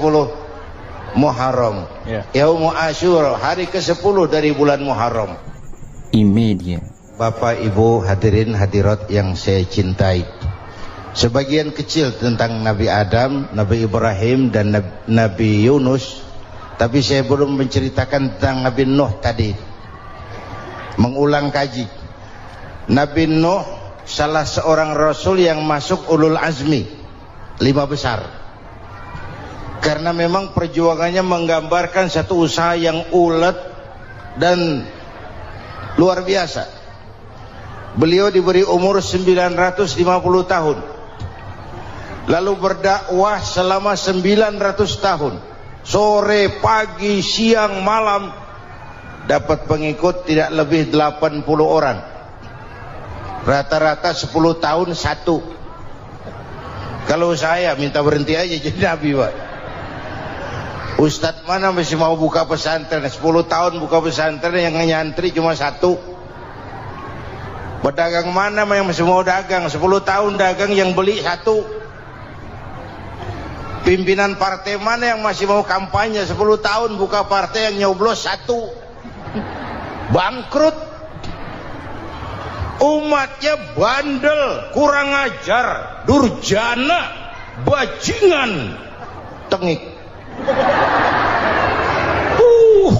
Muharram, Yaumul Asyura, hari ke-10 dari bulan Muharram. Imedia. Bapak Ibu hadirin hadirat yang saya cintai, sebagian kecil tentang Nabi Adam, Nabi Ibrahim dan Nabi Yunus, tapi saya belum menceritakan tentang Nabi Nuh tadi. Mengulang kaji. Nabi Nuh salah seorang rasul yang masuk ulul azmi 5 besar, karena memang perjuangannya menggambarkan satu usaha yang ulet dan luar biasa. Beliau diberi umur 950 tahun, lalu berdakwah selama 900 tahun, sore, pagi, siang, malam, dapat pengikut tidak lebih 80 orang. Rata-rata 10 tahun satu. Kalau saya minta berhenti aja jadi nabi, Pak. Ustadz mana masih mau buka pesantren? 10 tahun buka pesantren, yang nyantri cuma satu. Pedagang mana yang masih mau dagang? 10 tahun dagang, yang beli satu. Pimpinan partai mana yang masih mau kampanye? 10 tahun buka partai, yang nyoblos satu. Bangkrut. Umatnya bandel, kurang ajar, durjana, bajingan, tengik.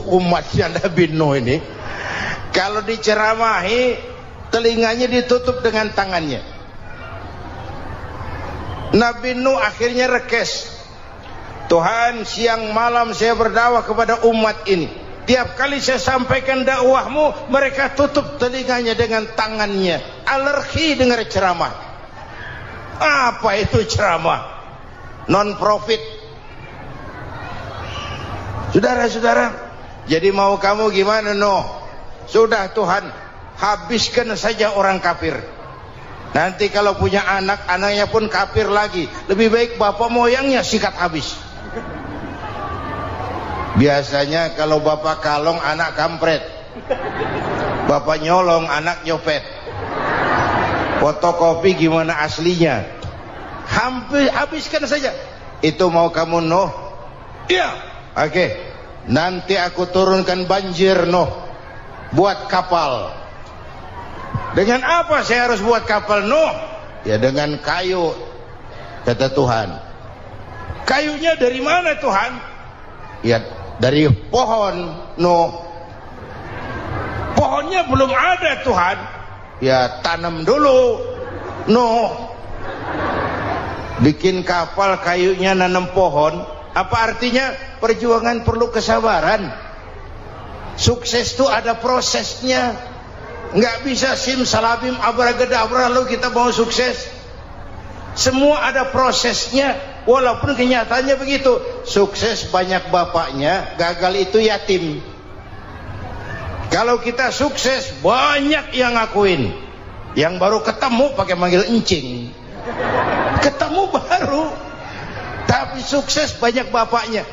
Umatnya Nabi Nuh ini kalau diceramahi, telinganya ditutup dengan tangannya. Nabi Nuh akhirnya rekes, Tuhan, siang malam saya berdakwah kepada umat ini. Tiap kali saya sampaikan dakwahmu, mereka tutup telinganya dengan tangannya. Alergi dengar ceramah. Apa itu ceramah? Non profit. Saudara-saudara, jadi mau kamu gimana, Nuh? Sudah Tuhan, habiskan saja orang kafir. Nanti kalau punya anak, anaknya pun kafir lagi. Lebih baik bapak moyangnya sikat habis. Biasanya kalau bapak kalong, anak kampret. Bapak nyolong, anak nyopet. Fotokopi gimana aslinya? Hampir habiskan saja. Itu mau kamu, Nuh? Iya. Oke. Nanti aku turunkan banjir, Nuh. Buat kapal. Dengan apa saya harus buat kapal, Nuh? Ya dengan kayu, kata Tuhan. Kayunya dari mana, Tuhan? Ya dari pohon, Nuh. Pohonnya belum ada, Tuhan. Ya tanam dulu, Nuh. Bikin kapal, kayunya nanam pohon. Apa artinya? Perjuangan perlu kesabaran. Sukses itu ada prosesnya. Nggak bisa simsalabim abracadabra lalu kita mau sukses. Semua ada prosesnya. Walaupun kenyataannya begitu, sukses banyak bapaknya, gagal itu yatim. Kalau kita sukses, banyak yang ngakuin. Yang baru ketemu pakai manggil encing. Ketemu baru, tapi sukses banyak bapaknya.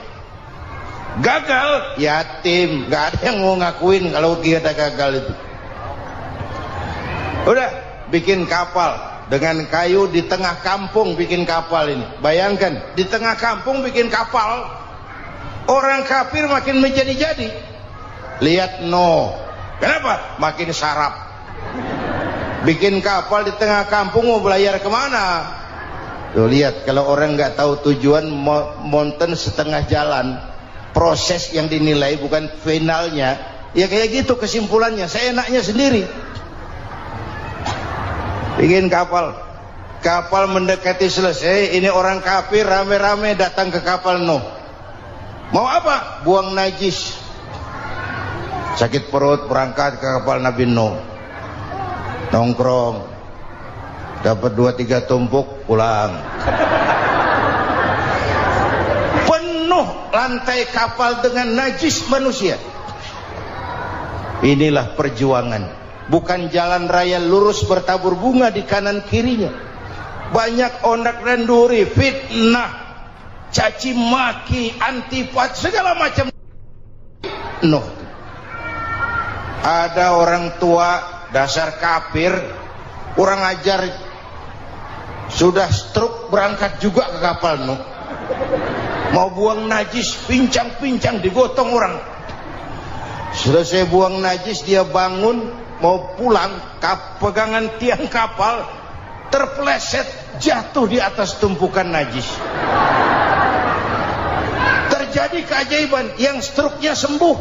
Gagal, yatim, gak ada yang mau ngakuin kalau kita gagal itu. Udah, bikin kapal. Dengan kayu di tengah kampung bikin kapal ini. Bayangkan, di tengah kampung bikin kapal. Orang kafir makin menjadi-jadi. Lihat Nuh. Kenapa? Makin sarap. Bikin kapal di tengah kampung, mau belayar kemana? Tuh lihat, kalau orang nggak tahu tujuan, mountain setengah jalan. Proses yang dinilai bukan finalnya. Ya kayak gitu kesimpulannya. Saya enaknya sendiri. Bikin kapal. Kapal mendekati selesai, ini orang kafir rame-rame datang ke kapal Nuh. Mau apa? Buang najis. Sakit perut, berangkat ke kapal Nabi Nuh. Nongkrong. dapat 2-3 tumpuk, pulang. Penuh lantai kapal dengan najis manusia. Inilah perjuangan, bukan jalan raya lurus bertabur bunga di kanan kirinya. Banyak ondak dan duri, fitnah, caci maki, antipat, segala macam. Nuh. Ada orang tua dasar kafir, kurang ajar, sudah stroke berangkat juga ke kapal Nuh. Mau buang najis, pincang-pincang digotong orang. Selesai buang najis, dia bangun mau pulang, pegangan tiang kapal terpeleset, jatuh di atas tumpukan najis. Terjadi keajaiban, yang stroke-nya sembuh,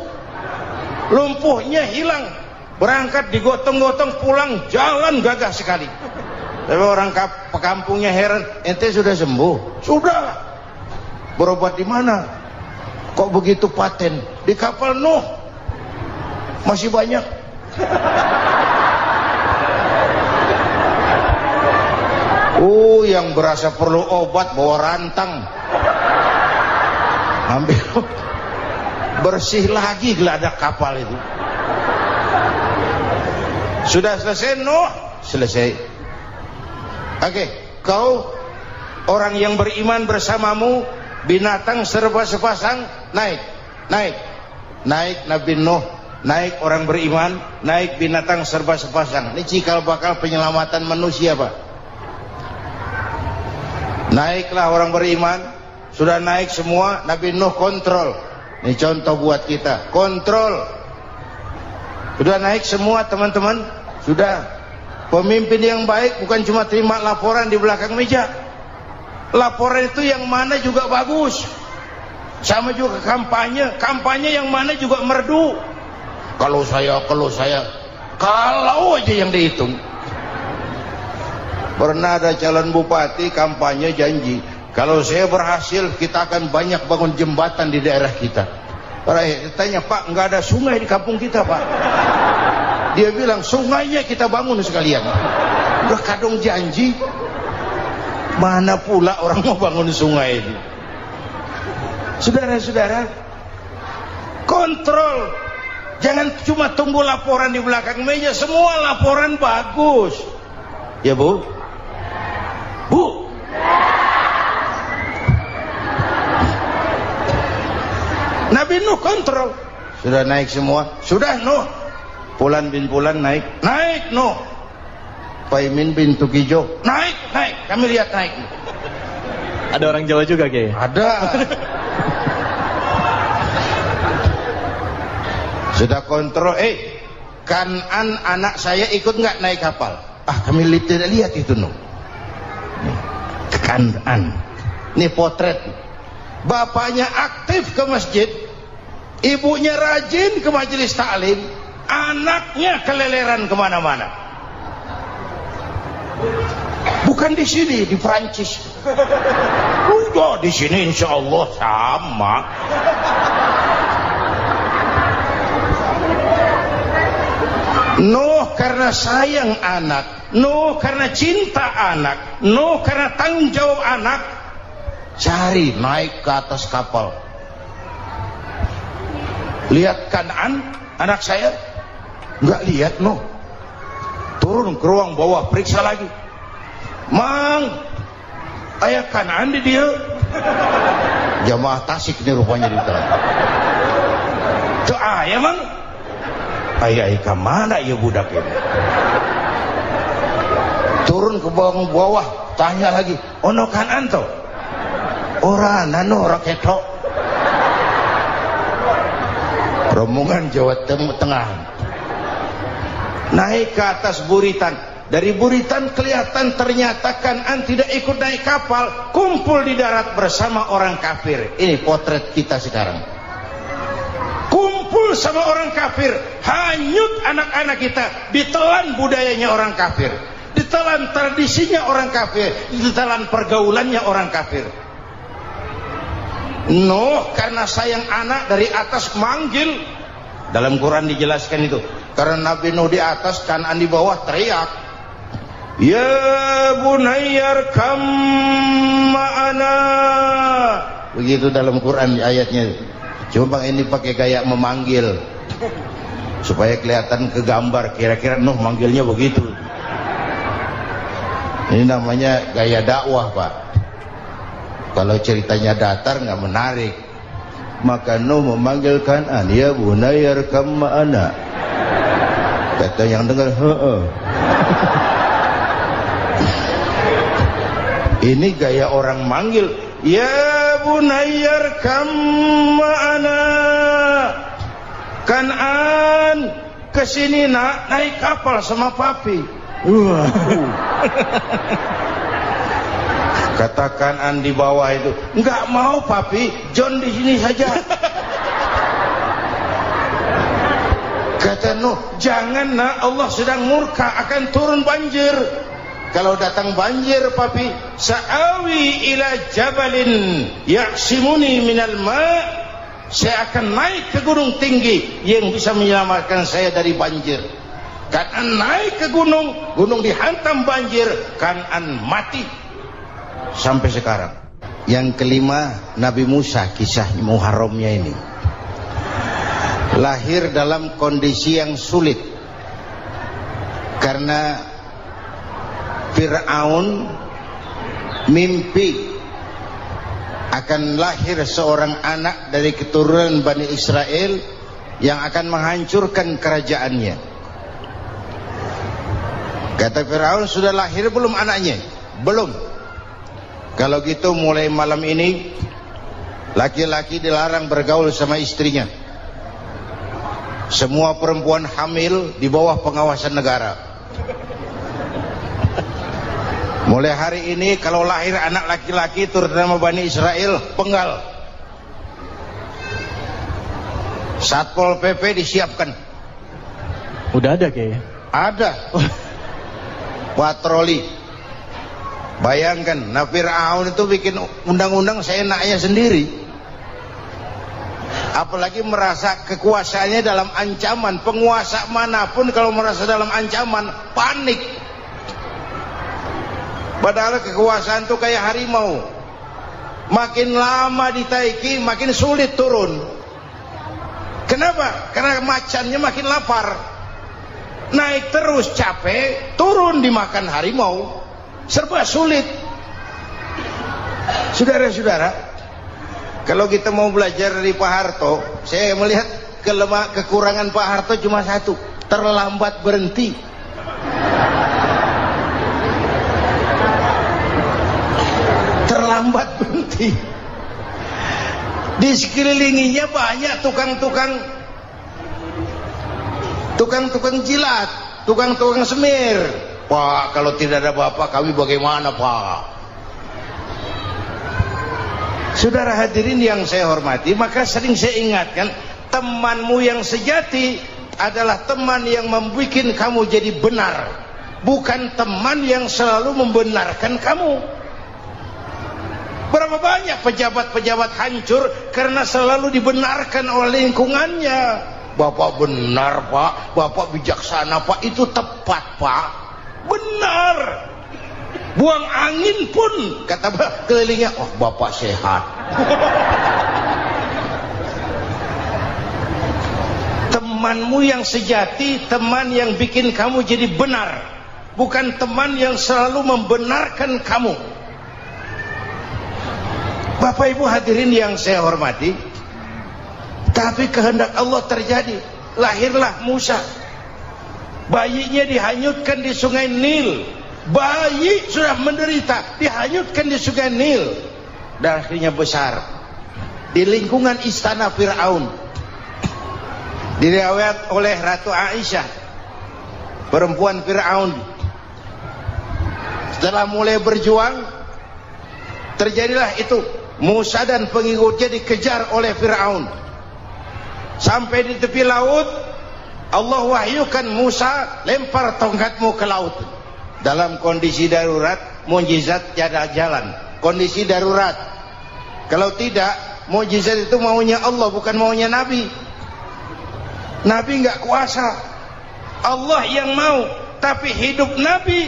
lumpuhnya hilang, berangkat digotong-gotong pulang, jalan gagah sekali. Tapi orang kampungnya heran, ente sudah sembuh? Sudah. Berobat di mana? Kok begitu paten? Di kapal Nuh. Masih banyak. Yang berasa perlu obat bawa rantang, ambil, bersih lagi geladak kapal itu. Sudah selesai Nuh? Selesai. Oke, kau orang yang beriman bersamamu, binatang serba sepasang, naik Nabi Nuh, naik orang beriman, naik binatang serba sepasang. Ini cikal bakal penyelamatan manusia, Pak. Naiklah orang beriman, sudah naik semua, Nabi Nuh kontrol. Ini contoh buat kita, kontrol. Sudah naik semua teman-teman, sudah. Pemimpin yang baik bukan cuma terima laporan di belakang meja. Laporan itu yang mana juga bagus. Sama juga kampanye, kampanye yang mana juga merdu. Kalau aja yang dihitung. Pernah ada calon bupati kampanye janji, kalau saya berhasil kita akan banyak bangun jembatan di daerah kita. Orang tanya, Pak, nggak ada sungai di kampung kita, Pak. Dia bilang, sungainya kita bangun sekalian. Udah kadung janji, mana pula orang mau bangun sungai ini. Saudara-saudara, kontrol. Jangan cuma tunggu laporan di belakang meja, semua laporan bagus. Ya Bu? Bu? Nabi Nuh kontrol. Sudah naik semua? Sudah Nuh. Pulan bin Pulan naik. Naik Nuh. Paimin bin Tukijo. Naik. Kami lihat naik. Ada orang Jawa juga, Kiai? Ada. Sudah kontrol. Kanan anak saya ikut nggak naik kapal? Kami tidak lihat itu Nuh. Kanan. Ini potret. Bapaknya aktif ke masjid, ibunya rajin ke majelis taklim, anaknya keleleran kemana-mana. Bukan di sini, di Prancis. Udah di sini insya Allah sama. Nuh karena sayang anak, Nuh karena cinta anak, Nuh karena tanggung jawab anak, cari naik ke atas kapal. Lihat Kan'an, anak saya, nggak lihat Nuh. Turun ke ruang bawah, periksa lagi. Mang, ayah Kan'an di dia. Jamaah Tasik ini rupanya di dalam. Tuh ayah Mang. Ayah kemana ya budak ini? Turun ke bawah, tanya lagi, ono Kan'an to? Ora nano raketo. Rombongan Jawa Tengah naik ke atas buritan. Dari buritan kelihatan ternyata Kan'an tidak ikut naik kapal, kumpul di darat bersama orang kafir. Ini potret kita sekarang. Kumpul sama orang kafir, hanyut anak-anak kita, ditelan budayanya orang kafir, ditelan tradisinya orang kafir, ditelan pergaulannya orang kafir. Nuh karena sayang anak dari atas manggil. Dalam Quran dijelaskan itu. Karena Nabi Nuh di atas, Kan'an di bawah, teriak. Ya bunayyar kam ma'ana. Begitu dalam Quran ayatnya. Cuma ini pakai gaya memanggil supaya kelihatan kegambar, kira-kira Nuh manggilnya begitu. Ini namanya gaya dakwah, Pak. Kalau ceritanya datar nggak menarik, maka Nuh memanggil Kan'an, ya bunayyar kam ma'ana. Kata yang dengar, heeh. Ini gaya orang manggil, ya bunayyar kam ma'ana. Kan'an, kesini nak, naik kapal sama papi. Kata Kan'an di bawah itu, enggak mau papi, John di sini saja. Kata Nuh, jangan nak, Allah sedang murka, akan turun banjir. Kalau datang banjir papi, sa'awi ila jabalin ya'simuni minal ma', saya akan naik ke gunung tinggi yang bisa menyelamatkan saya dari banjir. Kan'an naik ke gunung, gunung dihantam banjir, Kan'an mati sampai sekarang. Yang kelima, Nabi Musa, kisah Muharramnya ini lahir dalam kondisi yang sulit karena Fir'aun mimpi akan lahir seorang anak dari keturunan Bani Israel yang akan menghancurkan kerajaannya. Kata Fir'aun, sudah lahir belum anaknya? Belum. Kalau gitu mulai malam ini laki-laki dilarang bergaul sama istrinya. Semua perempuan hamil di bawah pengawasan negara. Mulai hari ini kalau lahir anak laki-laki terutama Bani Israel, penggal. Satpol PP disiapkan. Udah ada kayaknya. Ada. Patroli. Bayangkan, nah Fir'aun itu bikin undang-undang seenaknya sendiri. Apalagi merasa kekuasaannya dalam ancaman. Penguasa manapun kalau merasa dalam ancaman, panik. Padahal kekuasaan itu kayak harimau, makin lama ditaiki makin sulit turun. Kenapa? Karena macannya makin lapar. Naik terus capek, turun dimakan harimau, serba sulit. Saudara-saudara, kalau kita mau belajar dari Pak Harto, saya melihat kekurangan Pak Harto cuma satu, terlambat berhenti. Terlambat berhenti. Di sekelilinginya banyak tukang-tukang jilat, tukang-tukang semir. Pak, kalau tidak ada bapak kami bagaimana, Pak? Saudara hadirin yang saya hormati, maka sering saya ingatkan, temanmu yang sejati adalah teman yang membuat kamu jadi benar, bukan teman yang selalu membenarkan kamu. Berapa banyak pejabat-pejabat hancur karena selalu dibenarkan oleh lingkungannya. Bapak benar, Pak. Bapak bijaksana, Pak. Itu tepat, Pak. Benar. Buang angin pun kata kelilingnya, oh Bapak sehat. Temanmu yang sejati, teman yang bikin kamu jadi benar, bukan teman yang selalu membenarkan kamu. Bapak Ibu hadirin yang saya hormati, tapi kehendak Allah terjadi. Lahirlah Musa. Bayinya dihanyutkan di sungai Nil. Bayi sudah menderita, dihanyutkan di sungai Nil. Dan akhirnya besar di lingkungan istana Fir'aun. Diriwayat oleh Ratu Aisyah, perempuan Fir'aun, setelah mulai berjuang, terjadilah itu. Musa dan pengikutnya dikejar oleh Fir'aun. Sampai di tepi laut, Allah wahyukan Musa, lempar tongkatmu ke laut. Dalam kondisi darurat, mukjizat tiada jalan. Kondisi darurat. Kalau tidak, mukjizat itu maunya Allah, bukan maunya Nabi. Nabi nggak kuasa. Allah yang mau. Tapi hidup Nabi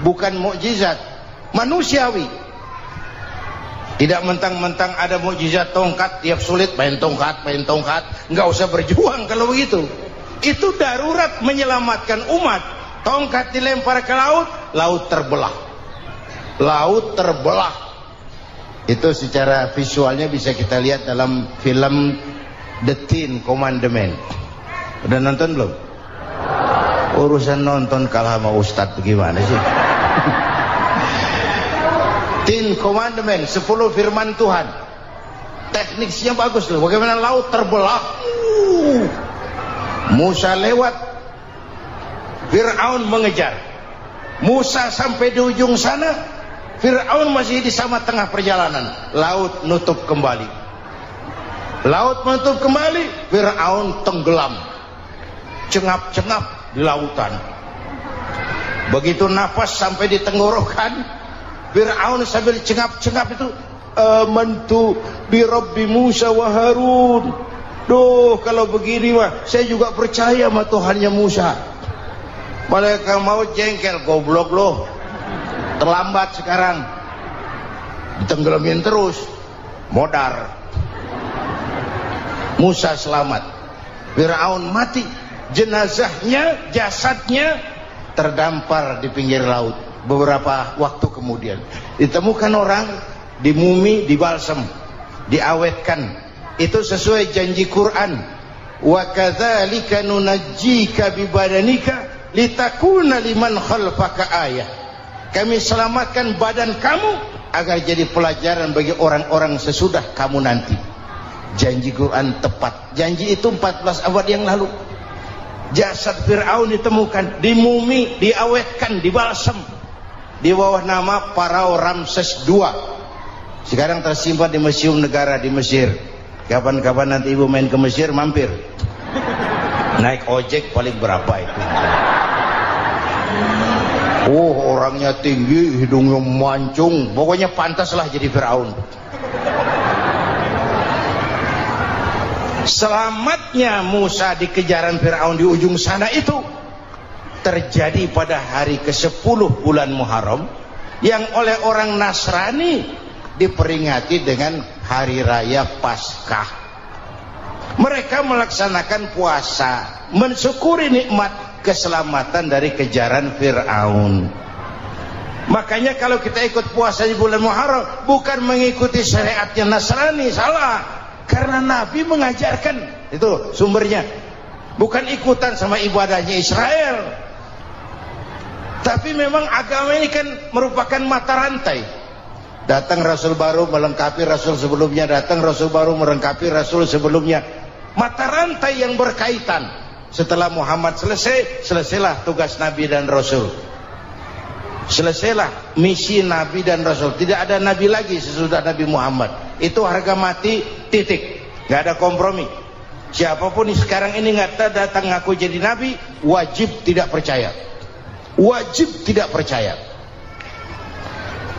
bukan mukjizat manusiawi. Tidak mentang-mentang ada mukjizat tongkat, tiap sulit main tongkat, nggak usah berjuang kalau begitu. Itu darurat menyelamatkan umat. Tongkat dilempar ke laut, laut terbelah. Laut terbelah. Itu secara visualnya bisa kita lihat dalam film The Ten Commandments. Udah nonton belum? Urusan nonton kalah sama Ustadz bagaimana sih? Ten Commandments, 10 firman Tuhan. Tekniknya bagus loh. Bagaimana laut terbelah. Musa lewat, Fir'aun mengejar. Musa sampai di ujung sana, Fir'aun masih di sama tengah perjalanan. Laut nutup kembali. Laut menutup kembali, Fir'aun tenggelam. Cengap-cengap di lautan. Begitu nafas sampai di tenggorokan, Fir'aun sambil cengap-cengap itu, amantu bi Rabbi Musa wa Harun. Duh, kalau begini mah saya juga percaya sama Tuhannya Musa. Malaikat maut jengkel, goblok loh, terlambat sekarang, ditenggelamin terus, modar. Musa selamat, Fir'aun mati, jenazahnya, jasadnya terdampar di pinggir laut. Beberapa waktu kemudian ditemukan orang, dimumi, dibalsem, diawetkan. Itu sesuai janji Quran. Wa kadzalika nunajjika bi badanika litakuna liman khalfaka ayah. Kami selamatkan badan kamu agar jadi pelajaran bagi orang-orang sesudah kamu nanti. Janji Quran tepat. Janji itu 14 abad yang lalu. Jasad Fir'aun ditemukan, dimumi, diawetkan, dibalsem di bawah nama Pharao Ramses II. Sekarang tersimpan di Museum Negara di Mesir. Kapan-kapan nanti ibu main ke Mesir, mampir. Naik ojek paling berapa itu? Oh, orangnya tinggi, hidungnya mancung, pokoknya pantaslah jadi Fir'aun. Selamatnya Musa di kejaran Fir'aun di ujung sana itu terjadi pada hari ke-10 bulan Muharram, yang oleh orang Nasrani diperingati dengan hari raya Paskah. Mereka melaksanakan puasa, mensyukuri nikmat keselamatan dari kejaran Fir'aun. Makanya kalau kita ikut puasa di bulan Muharram, bukan mengikuti syariatnya Nasrani, salah. Karena Nabi mengajarkan, itu sumbernya. Bukan ikutan sama ibadahnya Israel. Tapi memang agama ini kan merupakan mata rantai. Datang Rasul baru melengkapi Rasul sebelumnya, datang Rasul baru melengkapi Rasul sebelumnya. Mata rantai yang berkaitan. Setelah Muhammad selesai, selesailah tugas Nabi dan Rasul. Selesailah misi Nabi dan Rasul. Tidak ada Nabi lagi sesudah Nabi Muhammad. Itu harga mati, titik. Gak ada kompromi. Siapapun sekarang ini nggak datang ngaku jadi Nabi, wajib tidak percaya. Wajib tidak percaya.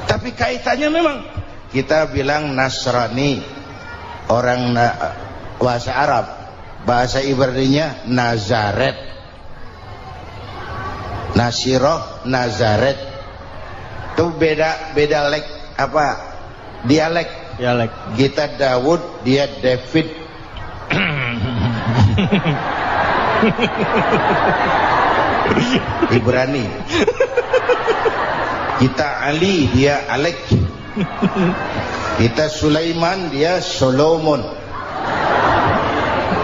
Tapi kaitannya memang, kita bilang Nasrani, orang bahasa Arab, bahasa Ibraninya Nazaret, Nasiroh, Nazaret. Itu beda dialek. Kita Daud, dia David. Ibrani. Kita Ali, dia Alek. Kita Sulaiman, dia Solomon.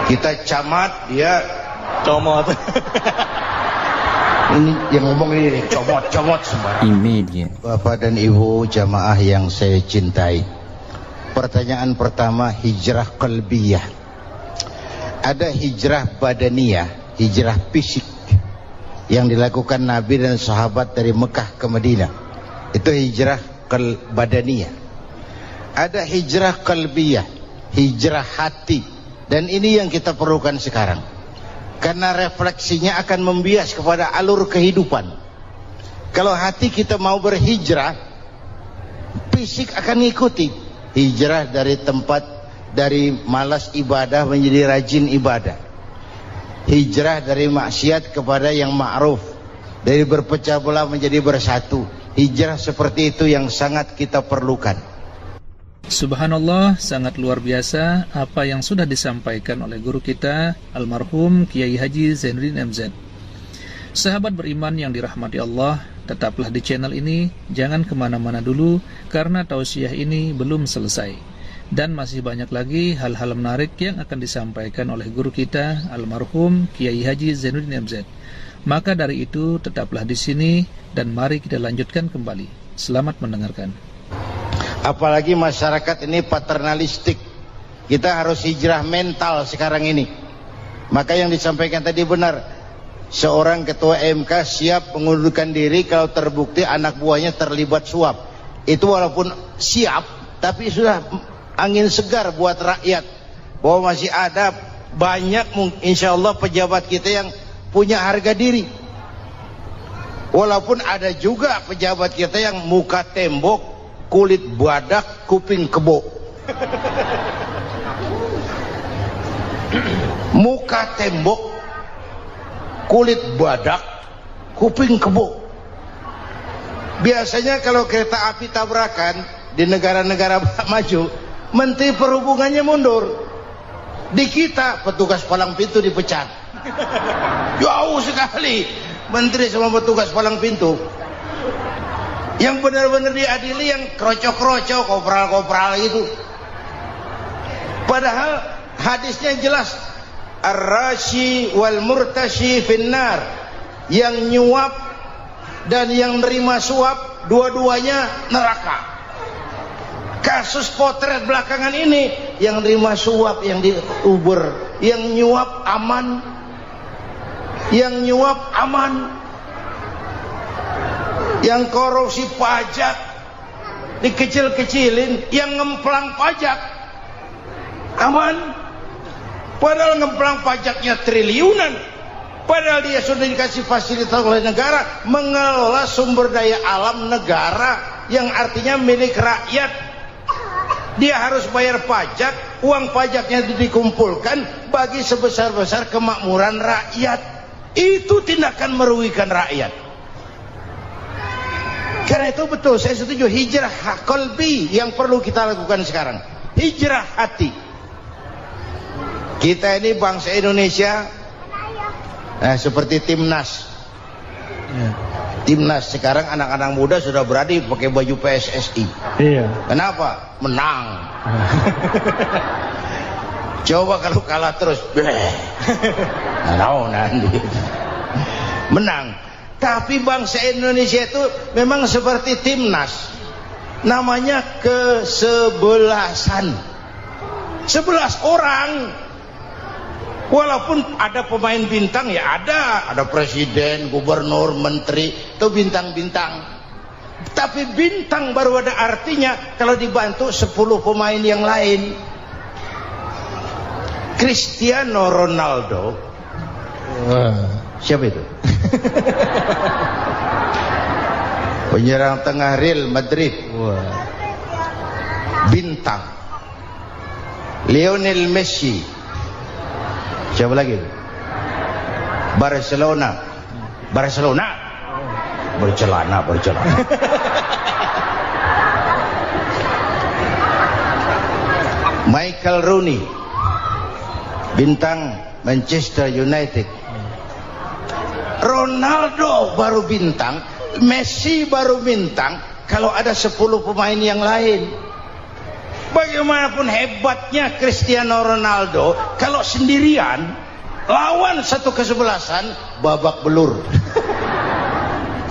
Kita Camat, dia Comot. Ini yang ngomong ini comot semua. Imedia. Bapak dan Ibu jamaah yang saya cintai, pertanyaan pertama, hijrah qalbiyah. Ada hijrah badaniyah, hijrah fisik yang dilakukan Nabi dan sahabat dari Mekah ke Madinah. Itu hijrah badaniyah. Ada hijrah qalbiyah, hijrah hati. Dan ini yang kita perlukan sekarang. Karena refleksinya akan membias kepada alur kehidupan. Kalau hati kita mau berhijrah, fisik akan mengikuti. Hijrah dari tempat, dari malas ibadah menjadi rajin ibadah. Hijrah dari maksiat kepada yang ma'ruf. Dari berpecah belah menjadi bersatu. Hijrah seperti itu yang sangat kita perlukan. Subhanallah, sangat luar biasa apa yang sudah disampaikan oleh guru kita almarhum Kiai Haji Zainuddin MZ. Sahabat beriman yang dirahmati Allah, tetaplah di channel ini, jangan kemana-mana dulu karena tausiah ini belum selesai. Dan masih banyak lagi hal-hal menarik yang akan disampaikan oleh guru kita almarhum Kiai Haji Zainuddin MZ. Maka dari itu tetaplah di sini dan mari kita lanjutkan kembali. Selamat mendengarkan. Apalagi masyarakat ini paternalistik. Kita harus hijrah mental sekarang ini. Maka yang disampaikan tadi benar. Seorang ketua MK siap mengundurkan diri kalau terbukti anak buahnya terlibat suap. Itu walaupun siap, tapi sudah angin segar buat rakyat. Bahwa masih ada banyak insya Allah pejabat kita yang punya harga diri. Walaupun ada juga pejabat kita yang muka tembok, kulit badak, kuping kebo. Muka tembok, kulit badak, kuping kebo. Biasanya kalau kereta api tabrakan di negara-negara maju, menteri perhubungannya mundur. Di kita petugas palang pintu dipecat. Jauh sekali menteri sama petugas palang pintu. Yang benar-benar diadili yang krocok-krocok, kopral-kopral gitu. Padahal hadisnya jelas, ar-rashi wal murtashi finnar. Yang nyuap dan yang nerima suap dua-duanya neraka. Kasus potret belakangan ini, yang nerima suap yang diuber, yang nyuap aman. Yang nyuap aman, yang korupsi pajak dikecil-kecilin, yang ngemplang pajak aman. Padahal ngemplang pajaknya triliunan, padahal dia sudah dikasih fasilitas oleh negara mengelola sumber daya alam negara yang artinya milik rakyat. Dia harus bayar pajak, uang pajaknya dikumpulkan bagi sebesar-besar kemakmuran rakyat. Itu tindakan merugikan rakyat. Karena itu betul, saya setuju, hijrah qalbi yang perlu kita lakukan sekarang. Hijrah hati. Kita ini bangsa Indonesia, seperti timnas. Timnas sekarang anak-anak muda sudah berani pakai baju PSSI. Iya. Kenapa? Menang. Coba kalau kalah terus, nanti menang. Tapi bangsa Indonesia itu memang seperti timnas, namanya kesebelasan. 11 orang. Walaupun ada pemain bintang, ya ada presiden, gubernur, menteri, itu bintang-bintang. Tapi bintang baru ada artinya kalau dibantu 10 pemain yang lain. Cristiano Ronaldo, siapa itu? Penyerang tengah Real Madrid, bintang. Lionel Messi, siapa lagi? Barcelona, bercelana. Michael Rooney, bintang Manchester United. Ronaldo baru bintang, Messi baru bintang kalau ada 10 pemain yang lain. Bagaimanapun hebatnya Cristiano Ronaldo, kalau sendirian lawan satu kesebelasan, babak belur.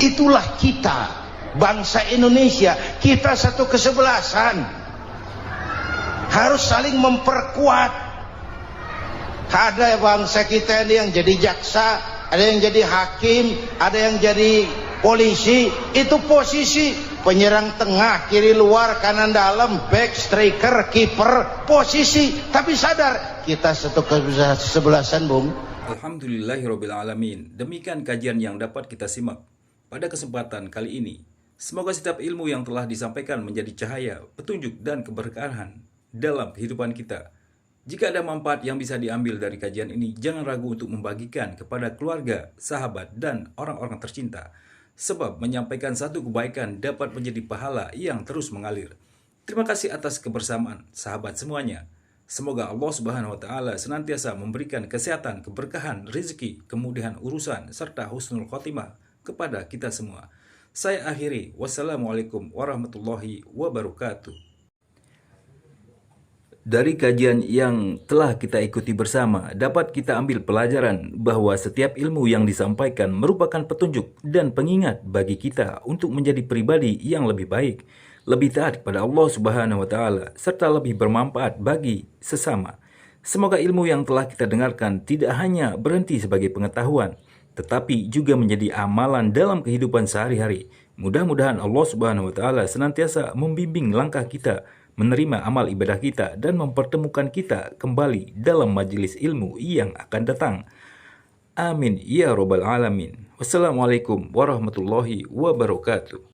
Itulah kita, bangsa Indonesia, kita satu kesebelasan. Harus saling memperkuat. Ada bangsa kita ini yang jadi jaksa, ada yang jadi hakim, ada yang jadi polisi. Itu posisi penyerang tengah, kiri luar, kanan dalam, back, striker, kiper, posisi. Tapi sadar kita satu kesebelasan, Bung. Alhamdulillahirrabbilalamin. Demikian kajian yang dapat kita simak pada kesempatan kali ini. Semoga setiap ilmu yang telah disampaikan menjadi cahaya, petunjuk, dan keberkahan dalam kehidupan kita. Jika ada manfaat yang bisa diambil dari kajian ini, jangan ragu untuk membagikan kepada keluarga, sahabat, dan orang-orang tercinta. Sebab menyampaikan satu kebaikan dapat menjadi pahala yang terus mengalir. Terima kasih atas kebersamaan, sahabat semuanya. Semoga Allah Subhanahu wa Ta'ala senantiasa memberikan kesehatan, keberkahan, rezeki, kemudahan urusan, serta husnul khotimah kepada kita semua. Saya akhiri. Wassalamualaikum warahmatullahi wabarakatuh. Dari kajian yang telah kita ikuti bersama, dapat kita ambil pelajaran bahwa setiap ilmu yang disampaikan merupakan petunjuk dan pengingat bagi kita untuk menjadi pribadi yang lebih baik, lebih taat kepada Allah Subhanahu wa Ta'ala, serta lebih bermanfaat bagi sesama. Semoga ilmu yang telah kita dengarkan tidak hanya berhenti sebagai pengetahuan, tetapi juga menjadi amalan dalam kehidupan sehari-hari. Mudah-mudahan Allah Subhanahu wa Ta'ala senantiasa membimbing langkah kita, menerima amal ibadah kita, dan mempertemukan kita kembali dalam majelis ilmu yang akan datang. Amin ya robbal alamin. Wassalamualaikum warahmatullahi wabarakatuh.